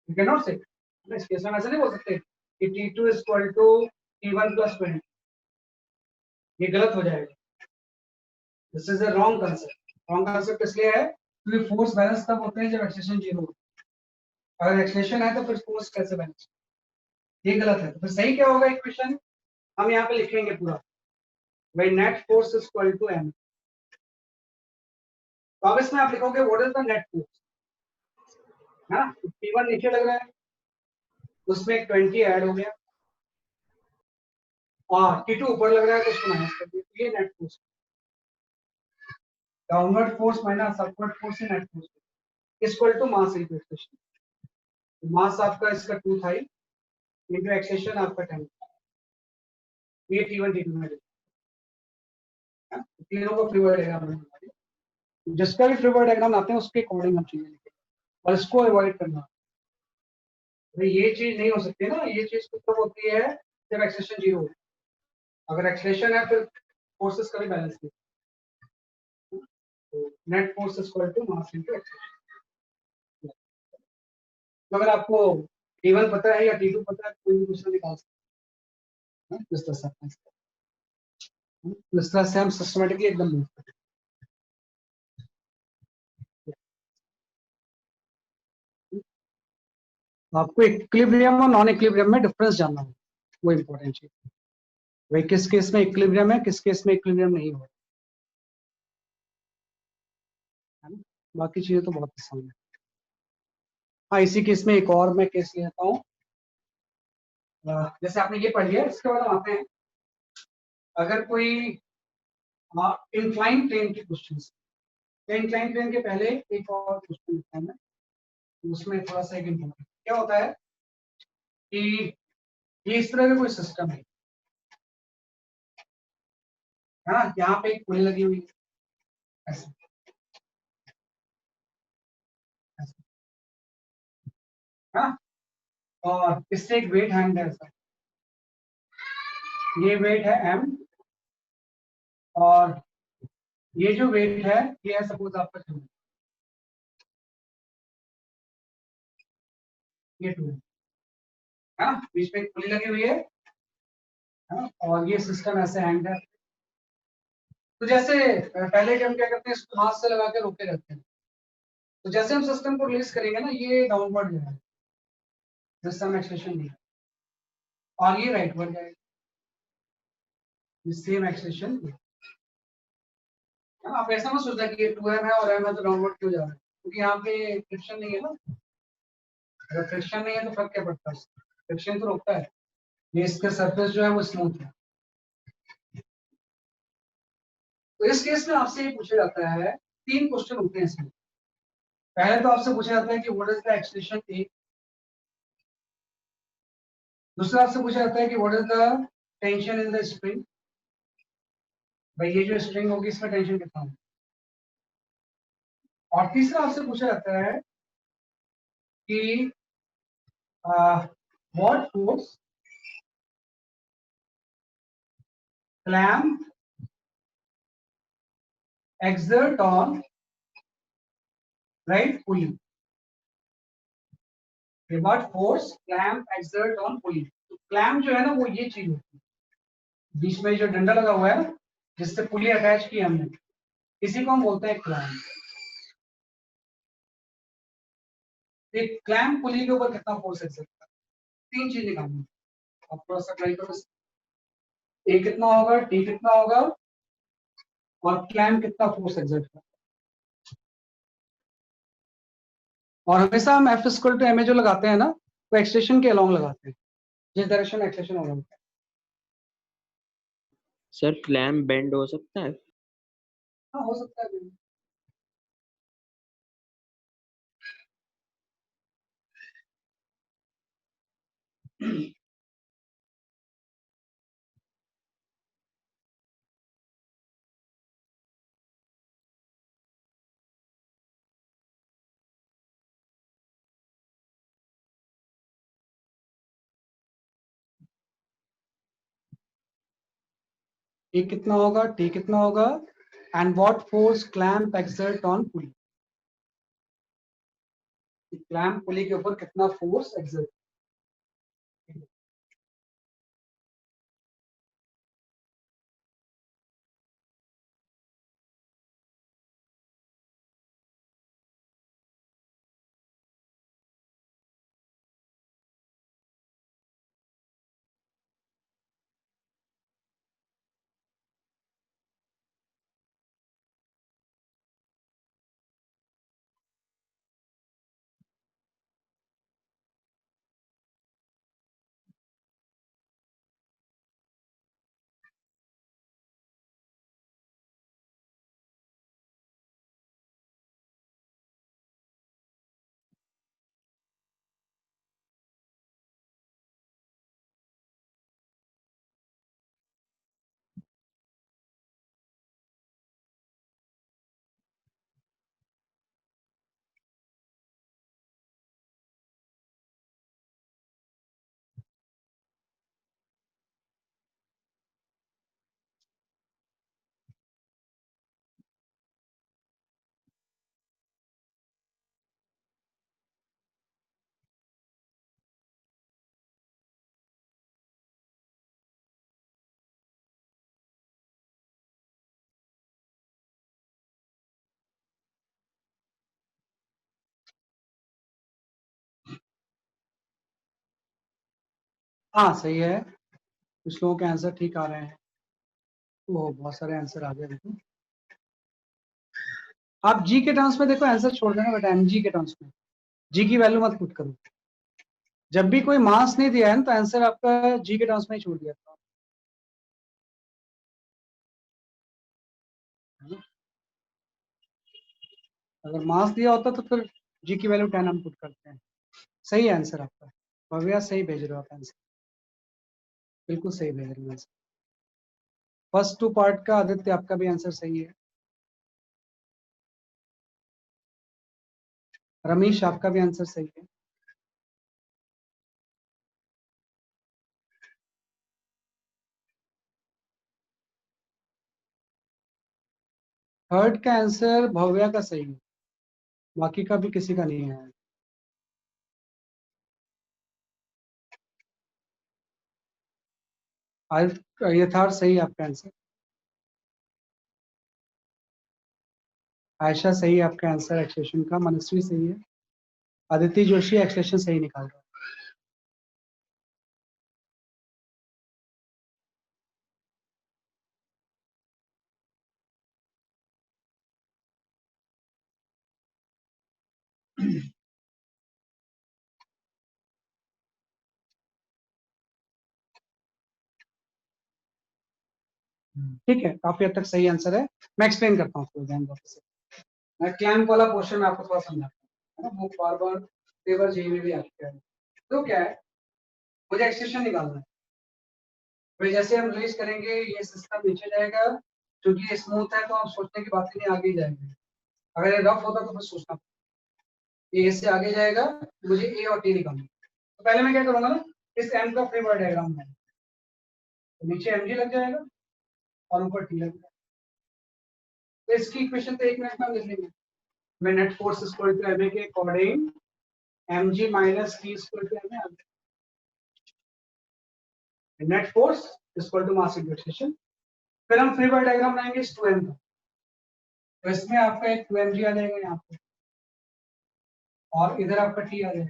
you can not say. इस केस में ऐसा नहीं बोल सकते कि T2 is equal to T1 plus 20, ये गलत हो जाएगा। This is a wrong concept. Wrong concept इसलिए है क्योंकि फोर्स बैलेंस तब होते हैं जब एक्सेलेरेशन 0 हो। अगर एक्सेलेरेशन है तो फिर फोर्स कैसे बैलेंस, ये गलत है। तो फिर सही क्या होगा इक्वेशन, हम यहाँ पे लिखेंगे पूरा, भाई net force is equal to m। तो अब इसमें आप लिखोगे what is the net force, है ना। T1 नीचे लग रहा है, उसमें 20 ऐड हो गया, और T2 ऊपर लग रहा है तो उसको माइनस कर दिया, ये net force. Downward force minus upward force है net force equal to mass into acceleration. Mass आपका इसका 2 था इंटू एक्सेलेरेशन आपका 10, ये T1 T2 में तीनों को फ्री बॉडी डायग्राम, जिसका भी फ्री बॉडी डायग्राम आते हैं उसके अकॉर्डिंग हम चीजें लिखेंगे और इसको अवॉइड करना। भाई ये चीज नहीं हो सकती ना, ये चीज कब होती है जब एक्सेलेरेशन 0 हो। अगर एक्सेलेरेशन है फिर फोर्सेस का भी बैलेंस नहीं। तो net force is equal to mass into acceleration. तो अगर आपको T1 पता है या T2 पता है, कोई भी दूसरा निकाल सकते हैं। इस तरह से हम सिस्टमैटिकली एकदम मूव करते हैं। आपको इक्विलिब्रियम और नॉन इक्विलिब्रियम में डिफरेंस जानना है, वो इम्पोर्टेंट चीज। भाई किस केस में इक्विलिब्रियम है, किस केस में इक्विलिब्रियम नहीं हो, बाकी चीजें तो बहुत आसान है। हाँ इसी केस में एक और मैं केस लेता हूँ, जैसे आपने ये पढ़ लिया, इसके बाद हम आते हैं अगर कोई इंक्लाइन प्लेन के क्वेश्चन। इंक्लाइन प्लेन के पहले एक और क्वेश्चन लिखता हूँ मैं, उसमें थोड़ा सा एक इम्पोर्टेंट क्या होता है कि ये इस तरह का कोई सिस्टम है, है ना, यहाँ पे एक पुली लगी हुई है ऐसे, ऐसे, हाँ, और इससे एक वेट हैंग है ऐसा, ये वेट है m, और ये जो वेट है ये है सपोज आपका 2, ये 2 है ना, बीच में एक पुली लगी हुई है ना, और ये सिस्टम ऐसे हैंग है। तो जैसे पहले हम क्या करते हैं, इसको हाथ से लगा के रोके रहते हैं, तो जैसे हम सिस्टम को रिलीज करेंगे ना, ये डाउनवर्ड जाएगा, सिस्टम एक्सेलेरेशन नहीं, और ये राइटवर्ड जाएगा, सेम एक्सेलेरेशन। आप ऐसा मत सोचना कि ये 2m है और m है तो डाउनवर्ड क्यों जा रहा है, क्योंकि यहाँ पे फ्रिक्शन नहीं है ना, अगर फ्रिक्शन नहीं है तो फर्क क्या पड़ता है, फ्रिक्शन तो रोकता है, ये इसका सरफेस जो है वो स्मूथ है। तो इस केस में आपसे ये पूछा जाता है, 3 क्वेश्चन होते हैं इसमें। पहले तो आपसे पूछा जाता है कि व्हाट इज द एक्सेलेरेशन ए, दूसरा आपसे पूछा जाता है कि what is the tension in the spring, भाई ये जो स्प्रिंग होगी इसमें टेंशन कितना होगा, और तीसरा आपसे पूछा जाता है कि what force clamp exert on right pulley, what force clamp exert on pulley। तो clamp जो है ना वो ये चीज होती है, बीच में जो डंडा लगा हुआ है ना जिससे पुली अटैच की हमने, इसी को हम बोलते हैं क्लैम्प। एक क्लैम्प पुली के ऊपर कितना फोर्स एक्सर्ट करता है, 3 चीजें निकालनी है, आप थोड़ा सा ट्राई करो, ए कितना होगा, टी कितना होगा, और क्लैम्प कितना फोर्स एक्सर्ट करता है। और हमेशा हम F equal to M A जो लगाते हैं ना, वो एक्सटेंशन के अलोंग लगाते हैं, जिस डायरेक्शन में एक्सटेंशन हो रहा है। सर क्लैम्प बेंड हो सकता है? हाँ हो सकता है। ए कितना होगा, टी कितना होगा, and what force clamp exert on pulley, clamp pulley के ऊपर कितना फोर्स एक्सर्ट। हाँ सही है, कुछ लोगों के आंसर ठीक आ रहे हैं, वो बहुत सारे आंसर आ गए। देखो आप जी के टर्म्स में देखो आंसर छोड़ देना, बट एम जी के टर्म्स में जी की वैल्यू मत पुट करो। जब भी कोई मास नहीं दिया है ना तो आंसर आपका जी के टर्म्स में ही छोड़ दिया था। अगर मास दिया होता तो फिर जी की वैल्यू 10 हम पुट करते हैं। सही आंसर आपका, भव्या सही भेज रहे हो आप आंसर, बिल्कुल सही भेज रहे हो आंसर। फर्स्ट टू पार्ट का आदित्य आपका भी आंसर सही है। रमेश आपका भी आंसर सही है। थर्ड का आंसर भव्या का सही है, बाकी का भी किसी का नहीं है। यथार्थ सही है आपका आंसर। आयशा सही है आपका आंसर एक्सप्रेशन का। मनस्वी सही है। आदित्य जोशी एक्सप्रेशन सही निकाल रहा है। ठीक है, काफी हद तक सही आंसर है। मैं एक्सप्लेन करता हूँ आपको ध्यान से। मैं क्लैम्प वाला पोर्शन में आपको थोड़ा समझाता हूँ, है ना। वो बार बार पेपर जी में भी आता है। तो क्या है, मुझे एक्सप्रेशन निकालना है। फिर जैसे हम रिलीज करेंगे ये सिस्टम नीचे जाएगा, क्योंकि ये स्मूथ है तो आप सोचने की बात ही नहीं, आगे ही जाएंगे। अगर ये रफ होता तो फिर सोचना, ये इससे आगे जाएगा, मुझे ए और टी निकालना। तो पहले मैं क्या करूंगा ना, इस एम का फ्री बॉडी डायग्राम है, तो नीचे एम जी लग जाएगा और ऊपर टी लग जाएगा। तो इसकी इक्वेशन तो 1 मिनट में हम लिख लेंगे। मैं net force equal to M के according M G minus T equal to M, net force equal to mass acceleration. फिर हम फ्री बॉडी डायग्राम बनाएंगे इस 2m का, तो इसमें आपका एक 2mg आ जाएगा यहाँ पे, और इधर आपका टी आ जाएगा,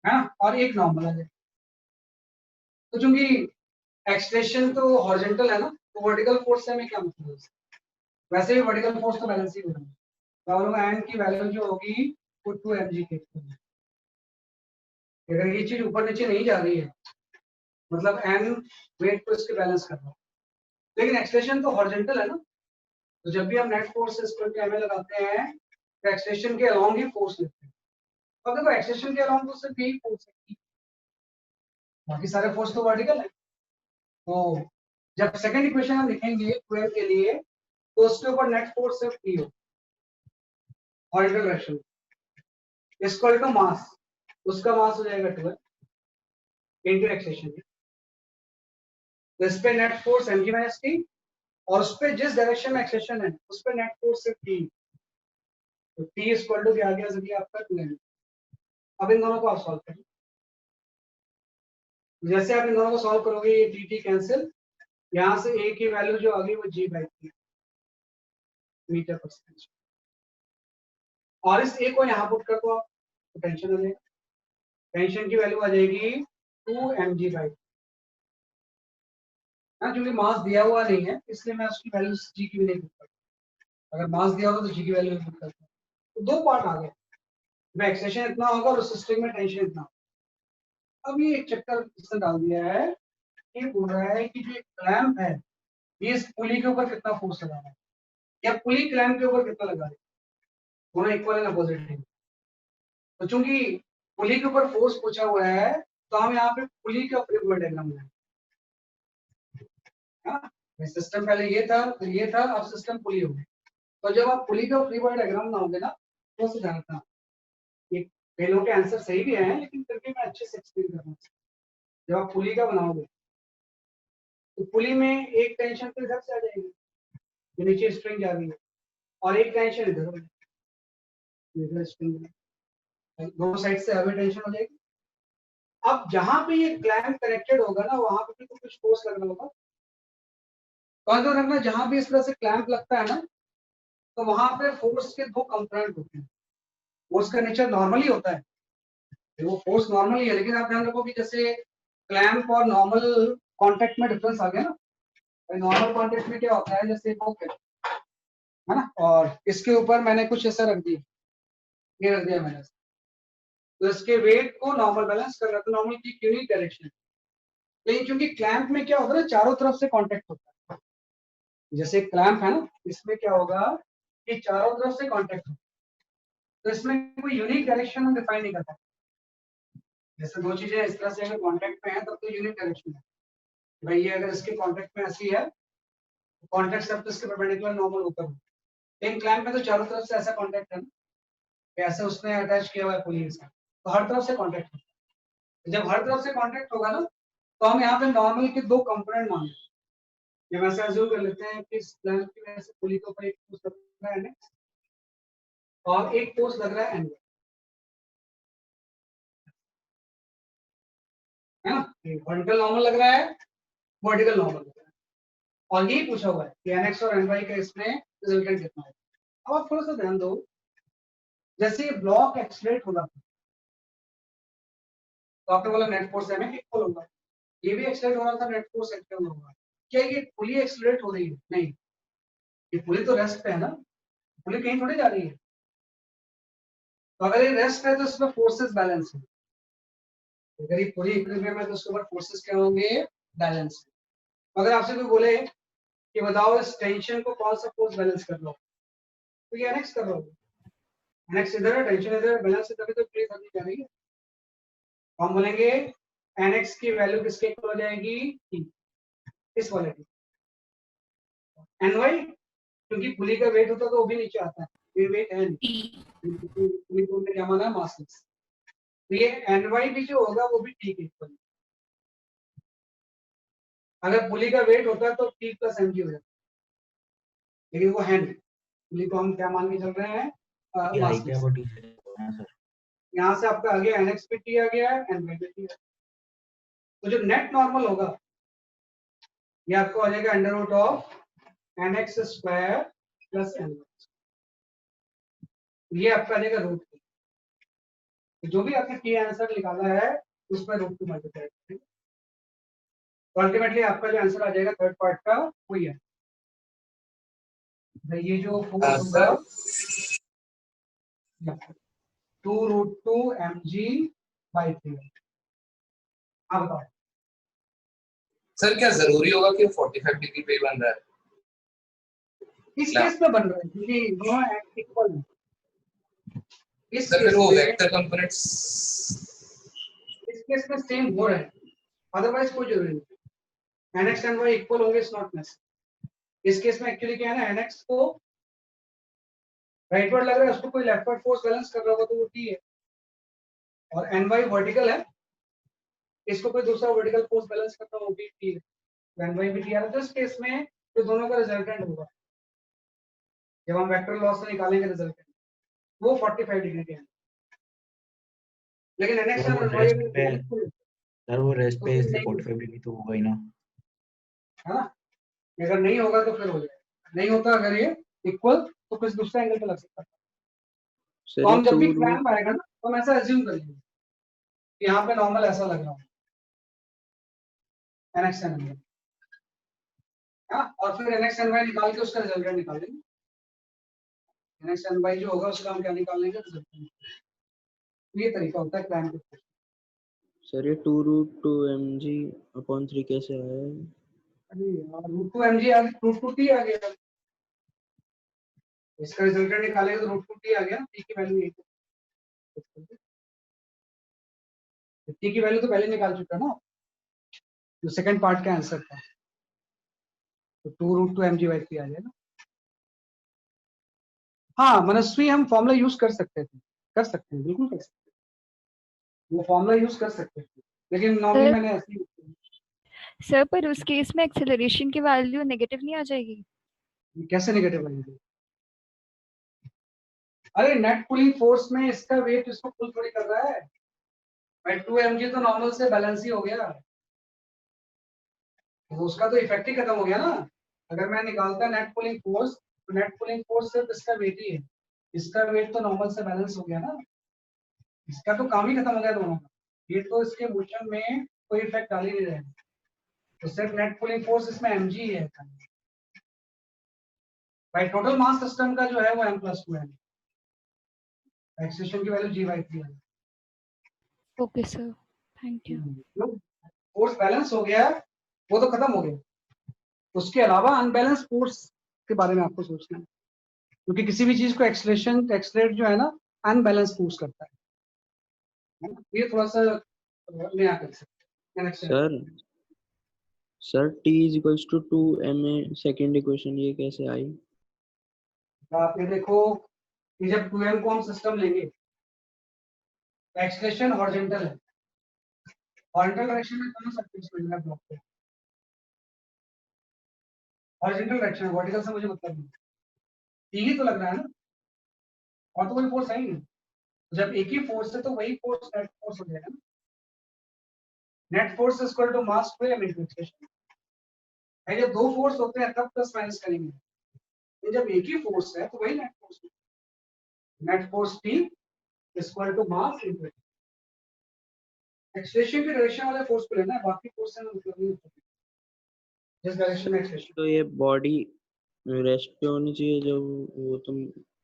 है ना, और एक नॉर्मल आ जाएगा। तो चूंकि एक्सप्रेशन तो हॉरिजॉन्टल है ना, तो वर्टिकल फोर्स से हमें क्या मतलब है, वैसे भी वर्टिकल फोर्स तो बैलेंस ही हो रहा है। एन की वैल्यू जो होगी वो 2mg के इक्वल है। अगर ये चीज ऊपर नीचे नहीं जा रही है, मतलब एन वेट को इसके बैलेंस कर रहा है, लेकिन एक्सप्रेशन तो हॉरिजॉन्टल है ना, तो जब भी हम net force equal to M लगाते हैं तो एक्सप्रेशन के अलोंग ही फोर्स लेते हैं। तो देखो एक्सप्रेशन के अलोंग तो सिर्फ यही फोर्स है, बाकी सारे फोर्स तो वर्टिकल है। तो जब सेकंड इक्वेशन हम लिखेंगे 12 के लिए, तो उसके ऊपर नेट फोर्स सिर्फ P हो, horizontal direction, equal to mass, उसका मास हो जाएगा 12 इनटू एक्सप्रेशन। तो इस पे net force mg minus T, और उस पे जिस डायरेक्शन में एक्सप्रेशन है उस पे नेट फोर्स सिर्फ T, तो T इक्वल टू क्या आ गया सभी आपका 2m। अब इन दोनों को आप सॉल्व करें। जैसे आप इन दोनों को सॉल्व करोगे ये dt कैंसिल, यहाँ से a की वैल्यू जो आ गई वो g/3 मीटर पर सेकंड, और इस a को यहाँ पुट कर दो आप, तो टेंशन हो जाएगा। टेंशन की वैल्यू आ जाएगी 2mg/, क्योंकि मास दिया हुआ नहीं है इसलिए मैं उसकी वैल्यू g की भी नहीं पुट करता। अगर मास दिया होगा तो g की वैल्यू पुट करता। तो दो पार्ट आ गए, में एक्सेशन इतना होगा और उस स्ट्रिंग में टेंशन इतना। अब ये एक चक्कर इसने डाल दिया है, ये बोल रहा है कि जो क्लैंप है ये इस पुली के ऊपर कितना फोर्स लगा रहा है, या पुली क्लैंप के ऊपर कितना लगा रही है, दोनों इक्वल एंड अपोजिट है। तो चूंकि पुली के ऊपर फोर्स पूछा हुआ है तो हम यहाँ पे पुली का फ्री बॉडी डायग्राम बनाएंगे। सिस्टम पहले ये था, फिर ये था, अब सिस्टम पुली हो गया। तो जब आप पुली का फ्री बॉडी डायग्राम बनाओगे ना, तो उसे जानता ये कई लोगों के आंसर सही भी हैं, लेकिन फिर भी मैं अच्छे से एक्सप्लेन कर रहा हूँ। जब आप पुली का बनाओगे तो पुली में एक टेंशन तो इधर से आ जाएगी, ये नीचे स्प्रिंग जा रही है, और एक टेंशन इधर स्प्रिंग, दोनों साइड से हमें टेंशन हो जाएगी। अब जहां पे ये क्लैंप कनेक्टेड होगा ना, वहां पे भी तो कुछ फोर्स लगना होगा। तो रखना, जहां भी इस तरह से क्लैंप लगता है ना, तो वहां पे फोर्स के दो कंपोनेंट होते हैं। फोर्स का नेचर नॉर्मली होता है, वो फोर्स नॉर्मली है, लेकिन आप ध्यान रखो कि जैसे क्लैंप और नॉर्मल कांटेक्ट में डिफरेंस आ गया ना। नॉर्मल कांटेक्ट में क्या होता है, जैसे है ना, और इसके ऊपर मैंने कुछ ऐसा रख दिया, ये रख दिया मैंने, तो इसके वेट को नॉर्मल बैलेंस कर रहा था, नॉर्मल की यूनिक डायरेक्शन। लेकिन क्योंकि क्लैंप में क्या होता है ना, चारों तरफ से कांटेक्ट होता है। जैसे क्लैंप है ना, इसमें क्या होगा कि चारों तरफ से कांटेक्ट होता है, तो इसमें कोई यूनिक डायरेक्शन हम डिफाइन नहीं करता। जैसे दो चीजें इस तरह से अगर कांटेक्ट में है तब तो यूनिक डायरेक्शन है, भाई ये अगर इसके कॉन्टेक्ट में ऐसी है, कॉन्टेक्ट सब इसके परपेंडिकुलर नॉर्मल ऊपर हो। इन क्लैंप में तो चारों तरफ से ऐसा कॉन्टेक्ट है ना, ऐसे उसने अटैच किया हुआ है पुली के साथ, तो हर तरफ से कॉन्टेक्ट है। जब हर तरफ से कॉन्टेक्ट होगा ना, तो हम यहाँ पे नॉर्मल के दो कंपोनेंट मान लेते हैं। ये वैसे अज्यूम कर लेते हैं कि इस क्लैंप की वजह से पुली के ऊपर एक फोर्स लग रहा है NX, और एक फोर्स लग रहा है NY, है ना। हॉरिजॉन्टल नॉर्मल लग रहा है, वर्टिकल नॉर्मल लग रहा है, और यही पूछा हुआ है कि NX और NY का इसमें रिजल्टेंट कितना है। अब आप थोड़ा सा ध्यान दो, जैसे ये ब्लॉक एक्सलेट हो रहा था तो आपने बोला नेट फोर्स MX इक्वल होगा, ये भी एक्सलेट हो रहा था, नेट फोर्स इक्वल होगा। क्या ये पुली एक्सलेट हो रही है? नहीं, ये पुली तो रेस्ट पे है ना, पुली कहीं थोड़ी जा रही है। तो अगर ये रेस्ट है तो इसमें फोर्सेस बैलेंस है। अगर ये पुली इक्विलिब्रियम है तो उसके ऊपर फोर्सेस क्या होंगे? बैलेंस। अगर आपसे कोई बोले कि बताओ इस टेंशन को कौन सा फोर्स बैलेंस कर रहा हो, तो ये NX कर रहा होगा। NX इधर है, टेंशन इधर है, बैलेंस इधर है, तो पुली करनी जा रही है। हम बोलेंगे NX की वैल्यू किसके इक्वल हो जाएगी? T, इस वाले की। NY क्योंकि पुली का वेट होता है तो वो भी नीचे आता है, ये वेट है नहीं, पुली को क्या माना है? मास। तो ये NY भी जो होगा वो भी T के इक्वल। अगर पुली का वेट होता है तो T प्लस mg हो जाता है, लेकिन वो है नहीं। पुली को हम क्या मान के चल रहे हैं? मास। यहाँ से आपका आ गया NX पे T आ गया है, NY पे T। तो जो नेट नॉर्मल होगा ये आपको आ जाएगा under root of NX square plus NY, ये आपका आ जाएगा रूट। तो जो भी आपने T आंसर निकाला है उसमें रूट 2 मल्टीप्लाई करेंगे, तो अल्टीमेटली आपका जो आंसर आ जाएगा थर्ड पार्ट का वही है। ये जो फोर्स होगा 2√2 mg/3। आप बताओ सर क्या जरूरी होगा कि 45 डिग्री पे ही बन रहा है? इस केस में बन रहा है क्योंकि दोनों इक्वल है। इस सर फिर वो केस में वेक्टर कंपोनेंट्स इस केस में सेम हो रहा है, अदरवाइज कोई जरूरी नहीं। NX and Y इक्वल होंगे, इट्स नॉट नेसेसरी। इस केस में एक्चुअली क्या है ना, NX को राइटवर्ड लग रहा है, उसको कोई लेफ्टवर्ड फोर्स बैलेंस कर रहा होगा तो वो T है, और NY वर्टिकल है, इसको कोई दूसरा वर्टिकल फोर्स बैलेंस करता है वो भी T है, तो NY भी T है। तो इस केस में जो दोनों का रिजल्टेंट होगा, जब हम वेक्टर लॉस से निकालेंगे रिजल्टेंट, वो 45 डिग्री के है। लेकिन NX और NY सर वो रेस्ट पे इसलिए 45 डिग्री तो होगा ही ना, है ना। अगर नहीं होगा तो फिर हो जाएगा, नहीं होता अगर ये इक्वल तो कुछ दूसरा एंगल पे लग सकता है। तो हम जब भी क्लैंप आएगा ना तो हम ऐसा एज्यूम करेंगे कि यहाँ पे नॉर्मल ऐसा लग रहा है NX and NY, और फिर NX and Y निकाल के उसका रिजल्टेंट निकाल लेंगे। NX and Y जो होगा उसका हम क्या निकाल लेंगे? रिजल्टेंट। ये तरीका होता है क्लैंप का। सर ये 2√2 mg/3 कैसे आया है? अरे यार √2 mg आ गया, √2 T आ गया, इसका रिजल्टेंट निकालेंगे तो √2 T आ गया। T की वैल्यू यही है, T की वैल्यू तो पहले निकाल चुका ना, जो सेकंड पार्ट का आंसर था, तो 2√2 mg/3 आ जाएगा। हाँ मनस्वी, हम फॉर्मूला यूज कर सकते हैं, बिल्कुल कर सकते हैं, वो फॉर्मूला यूज कर सकते हैं, लेकिन नॉर्मली मैंने ऐसे सर पर उस केस में एक्सेलरेशन की वैल्यू नेगेटिव नहीं आ जाएगी? कैसे नेगेटिव आएगी? अरे नेट पुलिंग फोर्स में इसका वेट इसको पुल थोड़ी कर रहा है, 2 mg तो नॉर्मल से बैलेंस ही हो गया, तो उसका तो इफेक्ट ही खत्म हो गया ना। अगर मैं निकालता नेट पुलिंग फोर्स, तो नेट पुलिंग फोर्स सिर्फ इसका वेट ही है, इसका वेट तो नॉर्मल से बैलेंस हो गया ना, इसका तो काम ही खत्म हो गया दोनों का। ये तो इसके मोशन में कोई इफेक्ट डाल ही नहीं रहे, तो सिर्फ नेट पुलिंग फोर्स इसमें mg है। भाई टोटल मास सिस्टम का जो है वो m+2 है, एक्सेलेरेशन की वैल्यू g/3 है। Okay sir, thank you. Force balance हो गया, वो तो खत्म हो गया, उसके अलावा अनबैलेंस फोर्स के बारे में आपको सोचना है, क्योंकि किसी भी चीज को एक्सलेट जो है ना अनबैलेंस फोर्स करता है ना? ये थोड़ा सा नया कर सकते हैं। Sir sir t is equals to 2ma second equation ये कैसे आई? तो आप ये देखो कि जब 2m को हम सिस्टम लेंगे तो एक्सलेशन हॉरिजॉन्टल है, हॉरिजॉन्टल डायरेक्शन में कौन सा फिक्स मिलना ब्लॉक पे, हॉरिजॉन्टल डायरेक्शन, वर्टिकल से मुझे मतलब नहीं, ही तो लग रहा है ना, और तो कोई फोर्स है ही नहीं। जब एक ही फोर्स है तो वही फोर्स नेट फोर्स हो जाएगा ना, net force is equal to mass square into acceleration है। जब दो फोर्स होते हैं तब प्लस माइनस करेंगे, तो जब एक ही फोर्स है तो वही नेट फोर्स है, net force T equal to mass into acceleration के डायरेक्शन वाले फोर्स को लेना है, बाकी फोर्स से मतलब नहीं होता जिस डायरेक्शन में एक्सलेशन। तो ये बॉडी रेस्ट पे होनी चाहिए जब वो तुम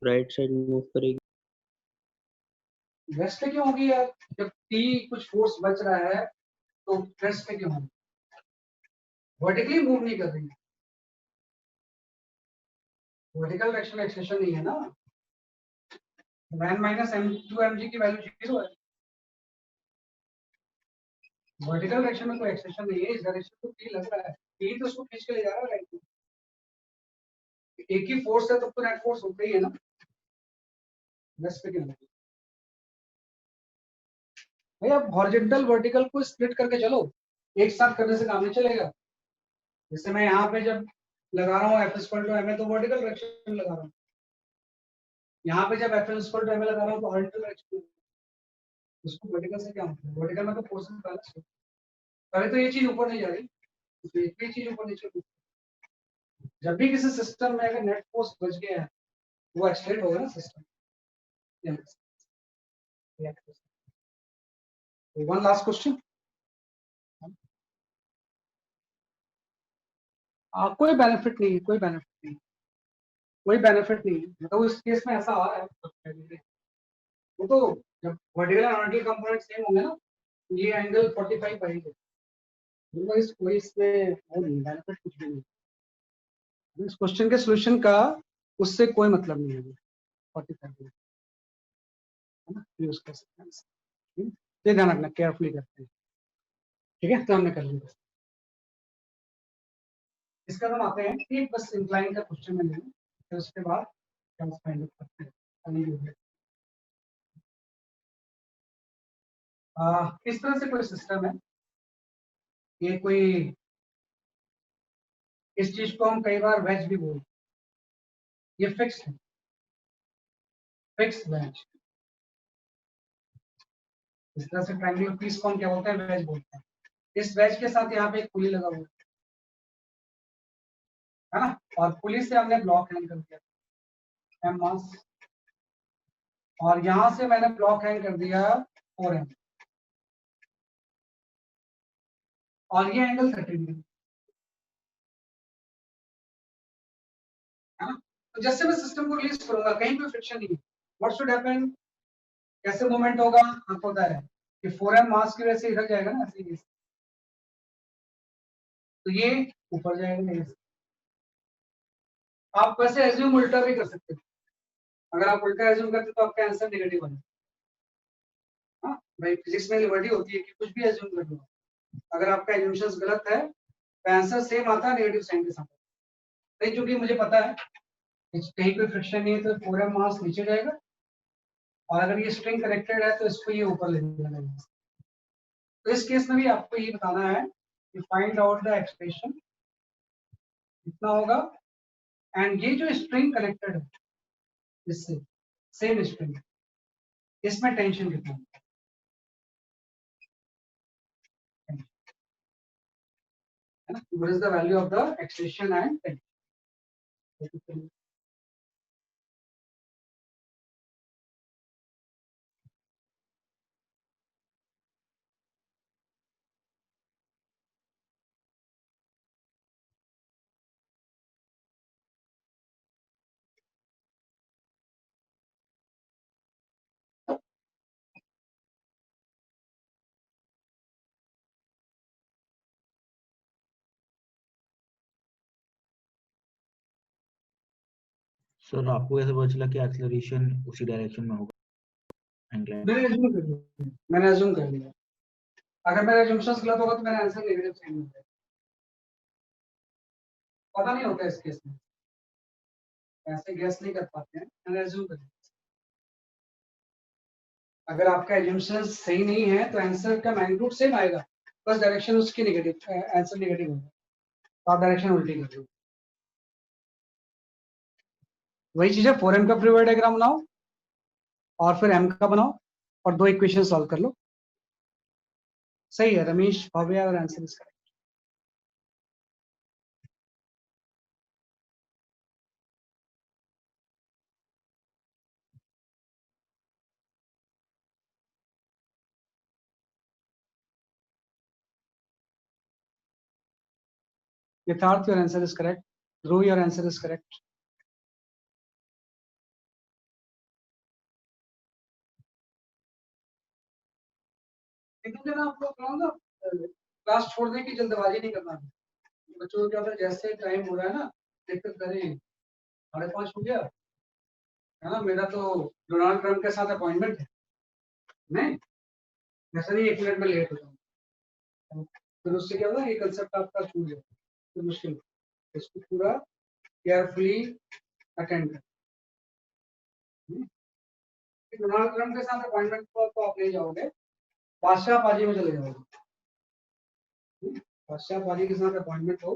राइट साइड मूव करेगी। रेस्ट पे क्यों होगी यार, जब T कुछ फोर्स बच रहा है तो रेस्ट पे क्यों होगी, वर्टिकली मूव नहीं कर रही है, वर्टिकल डायरेक्शन में एक्सलेशन नहीं है ना, 1 माइनस m2 mg की वैल्यू 0 है, वर्टिकल डायरेक्शन में कोई एक्सलेशन नहीं है, इस डायरेक्शन को T लग रहा है, T तो उसको खींच के ले जा रहा है राइट में, एक ही फोर्स है तब तो नेट फोर्स होता ही है ना, रेस्ट पे क्यों होगी भाई। आप हॉरिजॉन्टल वर्टिकल को स्प्लिट करके चलो, एक साथ करने से काम नहीं चलेगा। जैसे मैं यहाँ पे जब लगा रहा हूँ F इक्वल टू ma तो वर्टिकल डायरेक्शन लगा रहा हूँ, यहाँ पे जब F इक्वल टू ma लगा रहा हूँ तो हॉरिजॉन्टल डायरेक्शन, उसको वर्टिकल से क्या मतलब, वर्टिकल में तो फोर्सेस बैलेंस है, पहले तो ये चीज ऊपर नहीं जा रही, तो ये चीज ऊपर नीचे होगी। जब भी किसी सिस्टम में अगर नेट फोर्स बच गया है वो एक्सटेंड होगा ना सिस्टम। वन लास्ट क्वेश्चन, कोई बेनिफिट नहीं है, कोई बेनिफिट नहीं, कोई बेनिफिट नहीं है, मतलब इस केस में ऐसा आ रहा है वो तो जब vertical and horizontal component same होंगे ना, ये एंगल 45 आएगा, मतलब इस कोई इसमें वो नहीं, बेनिफिट कुछ भी नहीं, इस क्वेश्चन के सॉल्यूशन का उससे कोई मतलब नहीं है 45 है ना, यूज कर सकते हैं, ये ध्यान रखना, केयरफुली करते हैं, ठीक है। तो हमने कर लिया, इसका हम आते हैं एक बस इंक्लाइन का क्वेश्चन में लेंगे, फिर उसके बाद हम फाइंड आउट करते हैं अगली वीडियो। इस तरह से कोई सिस्टम है, ये कोई, इस चीज को हम कई बार वेज भी बोलते हैं, ये फिक्स है, फिक्स वेज, इस तरह से ट्रायंगुलर पीस को हम क्या बोलते हैं, वेज बोलते हैं। इस वेज के साथ यहाँ पे एक पुली लगा हुआ है ना, और पुली से हमने ब्लॉक हैंग कर दिया m मास, और यहां से मैंने ब्लॉक हैंग कर दिया 4m, और ये एंगल 30 डिग्री है ना। तो जैसे मैं सिस्टम को रिलीज करूंगा कहीं कोई फ्रिक्शन नहीं है, व्हाट शुड हैपन, कैसे मूवमेंट होगा, आपको पता है कि 4m मास की वजह से इधर जाएगा ना, ऐसे ही, तो ये ऊपर जाएगा नहीं। आप वैसे एज्यूम उल्टा भी कर सकते हो, अगर आप उल्टा एज्यूम करते तो आपका आंसर नेगेटिव बने। हाँ भाई, फिजिक्स में लिबर्टी होती है कि कुछ भी एज्यूम कर लो, अगर आपका एज्यूमशंस गलत है तो आंसर सेम आता है नेगेटिव साइन के साथ। नहीं, चूंकि मुझे पता है कहीं कोई फ्रिक्शन नहीं है तो 4m मास नीचे जाएगा, और अगर ये स्ट्रिंग कनेक्टेड है तो इसको ये ऊपर ले जाएगा। तो इस केस में भी आपको ये बताना है कि फाइंड आउट द एक्सप्रेशन कितना होगा, एंड ये जो स्ट्रिंग कनेक्टेड है इससे, सेम स्ट्रिंग, इसमें टेंशन कितना है, what is the value of the acceleration and tension। Sir आपको कैसे पता चला कि एक्सेलरेशन उसी डायरेक्शन में होगा इंक्लाइन? मैंने assume कर लिया, अगर मेरा assumptions गलत होगा तो मेरा आंसर नेगेटिव साइन होगा। पता नहीं होता इस केस में, ऐसे गैस नहीं कर पाते हैं, एज्यूम करें। अगर आपका एज्यूमशन सही नहीं है तो आंसर का मैग्नीट्यूड सेम आएगा, बस डायरेक्शन उसकी नेगेटिव, आंसर नेगेटिव होगा, तो आप डायरेक्शन उल्टी कर दो। वही चीज है, 4m का फ्री डायग्राम बनाओ और फिर m का बनाओ और 2 इक्वेशन सॉल्व कर लो। सही है रमेश, भव्या, और आंसर इसका। Yatharth, your answer is correct. Dhruv, your answer is correct. लेकिन ना आप लोग ना क्लास छोड़ने की जल्दबाजी नहीं करना है। बच्चों को क्या होता है, जैसे टाइम हो रहा है ना, देखते करें 5:30 हो गया है ना, मेरा तो डोनाल्ड ट्रम्प के साथ अपॉइंटमेंट है, नहीं जैसे नहीं 1 मिनट में लेट हो जाऊँ, फिर उससे क्या होगा, ये कंसेप्ट आपका छूट जाए, तो मुश्किल। इसको पूरा केयरफुली अटेंड कर। डोनाल्ड ट्रम्प के साथ अपॉइंटमेंट को तो आप ले जाओगे, बादशाह पाजी में चले जाओगे। बादशाह पाजी के साथ अपॉइंटमेंट हो,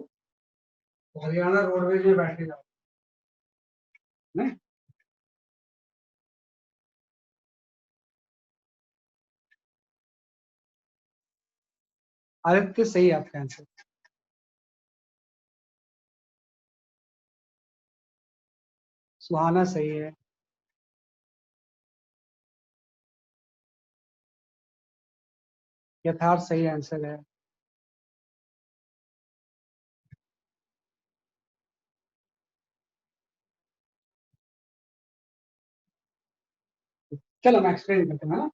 हरियाणा रोडवेज में बैठ के जाओ, नहीं आदित्य सही है आपका आंसर। सुहाना सही है। यथार्थ सही आंसर है। चलो मैं एक्सप्लेन करता हूँ।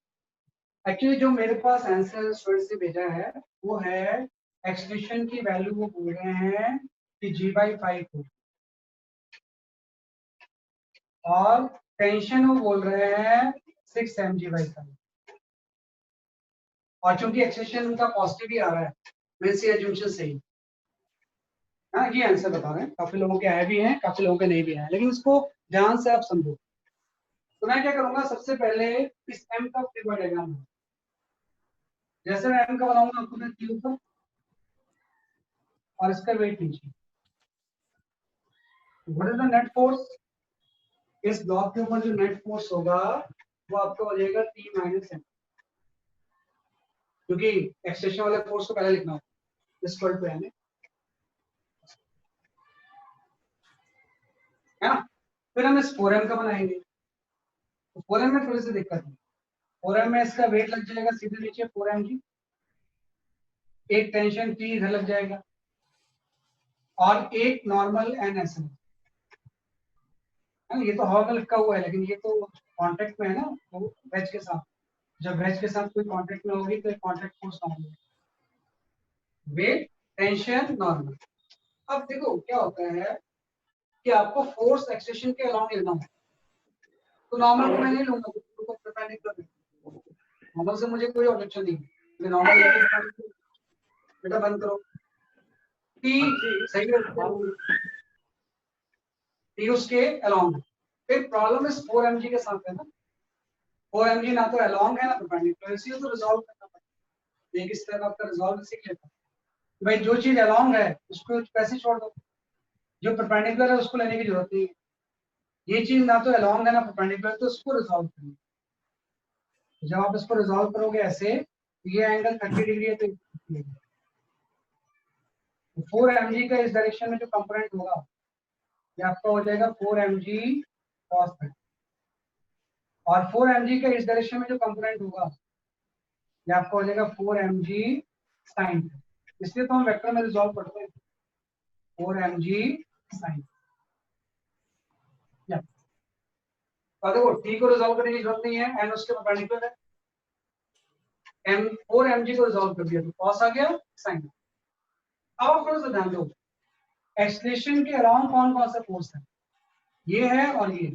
एक्चुअली जो मेरे पास आंसर स्टूडेंट से भेजा है वो है एक्सप्रेशन की वैल्यू, वो बोल रहे हैं कि g/5 हो, और टेंशन वो बोल रहे हैं 6 mg/5, और चूंकि एक्सप्रेशन उनका पॉजिटिव ही आ रहा है, मेरे से एज्यूमशन सही। हाँ ये आंसर बता रहे हैं, काफी लोगों के आए भी हैं, काफी लोगों के नहीं भी आए, लेकिन इसको ध्यान से आप समझो। तो मैं क्या करूंगा, सबसे पहले इस m का फ्री डायग्राम, जैसे मैं m का बनाऊंगा आपको मैं q ऊपर और इसका वेट नीचे। What is the net force, इस ब्लॉक के ऊपर जो नेट फोर्स होगा वो आपको हो जाएगा T - m, क्योंकि एक्सटेंशन वाले फोर्स को पहले लिखना होगा, इक्वल टू m है ना। फिर हम इस 4m का बनाएंगे, तो 4m में थोड़ी सी दिक्कत है। 4m में इसका वेट लग जाएगा सीधे नीचे 4mg, एक टेंशन T इधर लग जाएगा और एक नॉर्मल NSM। ये तो हवा में लिखा हुआ है, लेकिन ये तो कांटेक्ट में है ना, तो वेज के साथ, जब वेज के साथ कोई कांटेक्ट में होगी तो contact force normal, weight tension normal. अब देखो क्या होता है कि आपको फोर्स एक्सेशन के अलाउंग लेना है, तो नॉर्मल को मैं नहीं लूंगा, नॉर्मल से मुझे कोई ऑब्जेक्शन नहीं है, नॉर्मल बेटा बंद करो। टी सही है, टी उसके अलोंग है। फिर प्रॉब्लम इस 4mg के साथ है ना, 4mg ना तो अलोंग है ना परपेंडिकुलर, इसी को तो रिजॉल्व करना पड़ेगा। एक इस तरह आपका रिजॉल्व सीख लेता है भाई, जो चीज अलोंग है उसको कैसे छोड़ दो, जो परपेंडिकुलर है उसको लेने की जरूरत नहीं है। ये चीज ना तो अलोंग है ना परपेंडिकुलर, तो उसको रिजॉल्व करिए। जब आप इसको रिजॉल्व करोगे ऐसे, ये एंगल 30 डिग्री है, तो 4mg का इस डायरेक्शन में जो कंपोनेंट होगा ये आपका हो जाएगा 4mg cos 30, और 4mg का इस डायरेक्शन में जो कंपोनेंट होगा ये आपका हो जाएगा 4mg sin 30। इसलिए तो हम वेक्टर में रिजॉल्व करते हैं 4mg sin। देखो t को रिजॉल्व करने की जरूरत नहीं है, n उसके परपेंडिकुलर है, m 4mg को रिजॉल्व कर दिया तो cos आ गया sin। अब थोड़ा सा ध्यान दो, एक्सलेशन के अराउंड कौन कौन सा फोर्स है, ये है और ये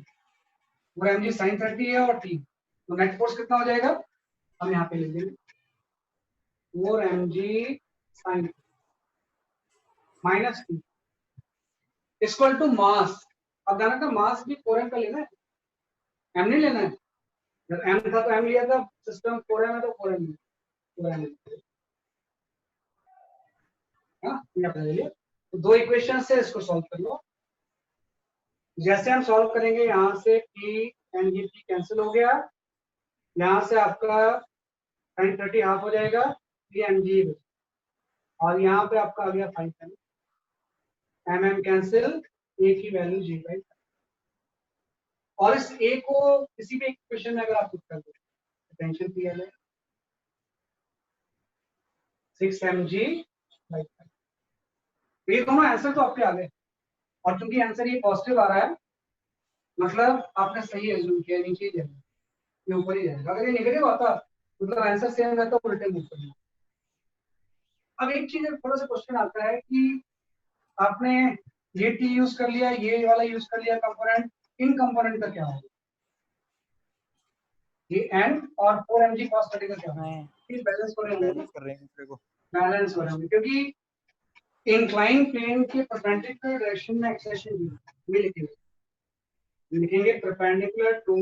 4mg sin 30 है और t, तो नेट फोर्स कितना हो जाएगा, हम यहाँ पे लिख देंगे 4mg sin minus t, equal to mass. अब ध्यान रखना मास भी 4m का लेना है, m नहीं लेना है। जब m था तो m लिया था, सिस्टम 4m है तो 4m हाँ ये अपने लिए। तो दो इक्वेशन से इसको सॉल्व कर लो। जैसे हम सॉल्व करेंगे यहाँ से p एंड ये p कैंसिल हो गया, यहाँ से आपका sin 30 हाफ हो जाएगा, p एंड g और यहाँ पे आपका आ गया 5m, mm कैंसिल, a की वैल्यू g बाई। और इस a को किसी भी इक्वेशन में अगर आप पुट कर दो, टेंशन PL है 6mg बाई 5। ये दोनों आंसर तो आपके आ गए, और चूंकि आंसर ये पॉजिटिव आ रहा है मतलब आपने सही एज्यूम किया, नीचे ही जाएगा, ये ऊपर ही जाएगा। अगर ये नेगेटिव आता मतलब आंसर सेम है तो उल्टे मुंह पर। अब एक चीज थोड़ा सा क्वेश्चन आता है कि आपने ये टी यूज कर लिया, ये वाला यूज कर लिया कंपोनेंट, इन कंपोनेंट का क्या होगा? ये एन और 4mg cos 30 का क्या होगा? ये बैलेंस हो रहे होंगे, कर रहे हैं दूसरे को। बैलेंस हो रहे होंगे क्योंकि इंक्लाइन प्लेन के परपेंडिकुलर डायरेक्शन में एक्सेलेरेशन ये लिखेंगे perpendicular to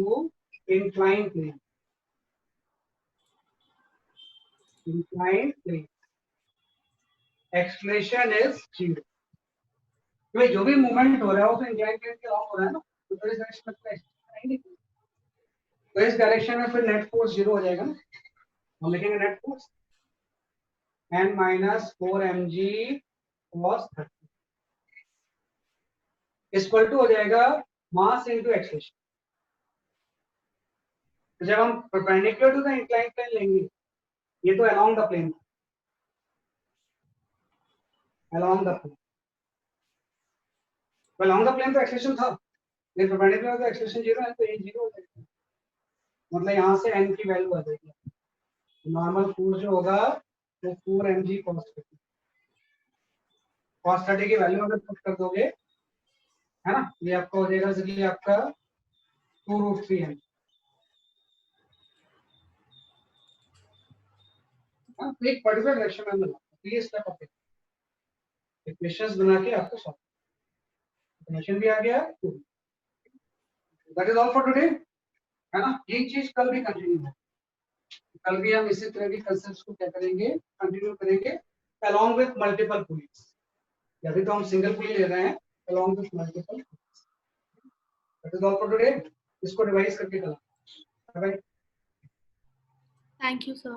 incline plane, incline plane acceleration is 0। भाई जो भी मूवमेंट हो रहा है वो तो इंक्लाइन प्लेन के अलाउंग हो रहा है ना, तो इस डायरेक्शन में आएंगे, तो इस डायरेक्शन में फिर नेट फोर्स 0 हो जाएगा ना। हम लिखेंगे net force n minus 4mg cos 30 equal to हो जाएगा मास इनटू एक्सेलरेशन। जब हम perpendicular to the incline plane लेंगे, ये तो along the plane, along the plane, along the plane तो एक्सेलरेशन था, ये परपेंडिकुलर तो एक्सेलरेशन 0 है, तो ये 0 हो जाएगा, मतलब यहाँ से n की वैल्यू आ जाएगी। नॉर्मल फोर्स जो होगा वो 4mg cos 30 की वैल्यू अगर पुट कर दोगे है ना, ये आपका हो जाएगा इसलिए आपका 2√3m। तो एक पर्टिकुलर डायरेक्शन में बनाओ, ये स्टेप ऑफ इक्वेशंस बना के आपको सॉल्व, इक्वेशन भी आ गया। That is all for today, है ना। ये चीज कल भी कंटिन्यू है, कल भी हम इसी तरह के कंसेप्ट्स को क्या करेंगे, कंटिन्यू करेंगे along with multiple pulleys। अभी तो हम सिंगल पुली ले रहे हैं, along with multiple pulleys। That is all for today। इसको रिवाइज करके कल, bye. Thank you, sir.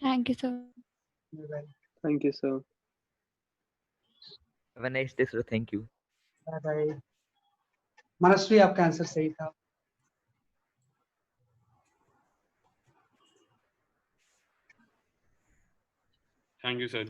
Thank you, sir. Bye thank you sir. Have a nice day, sir. Thank you. Bye. Manasvi आपका आंसर सही था। Thank you, sir.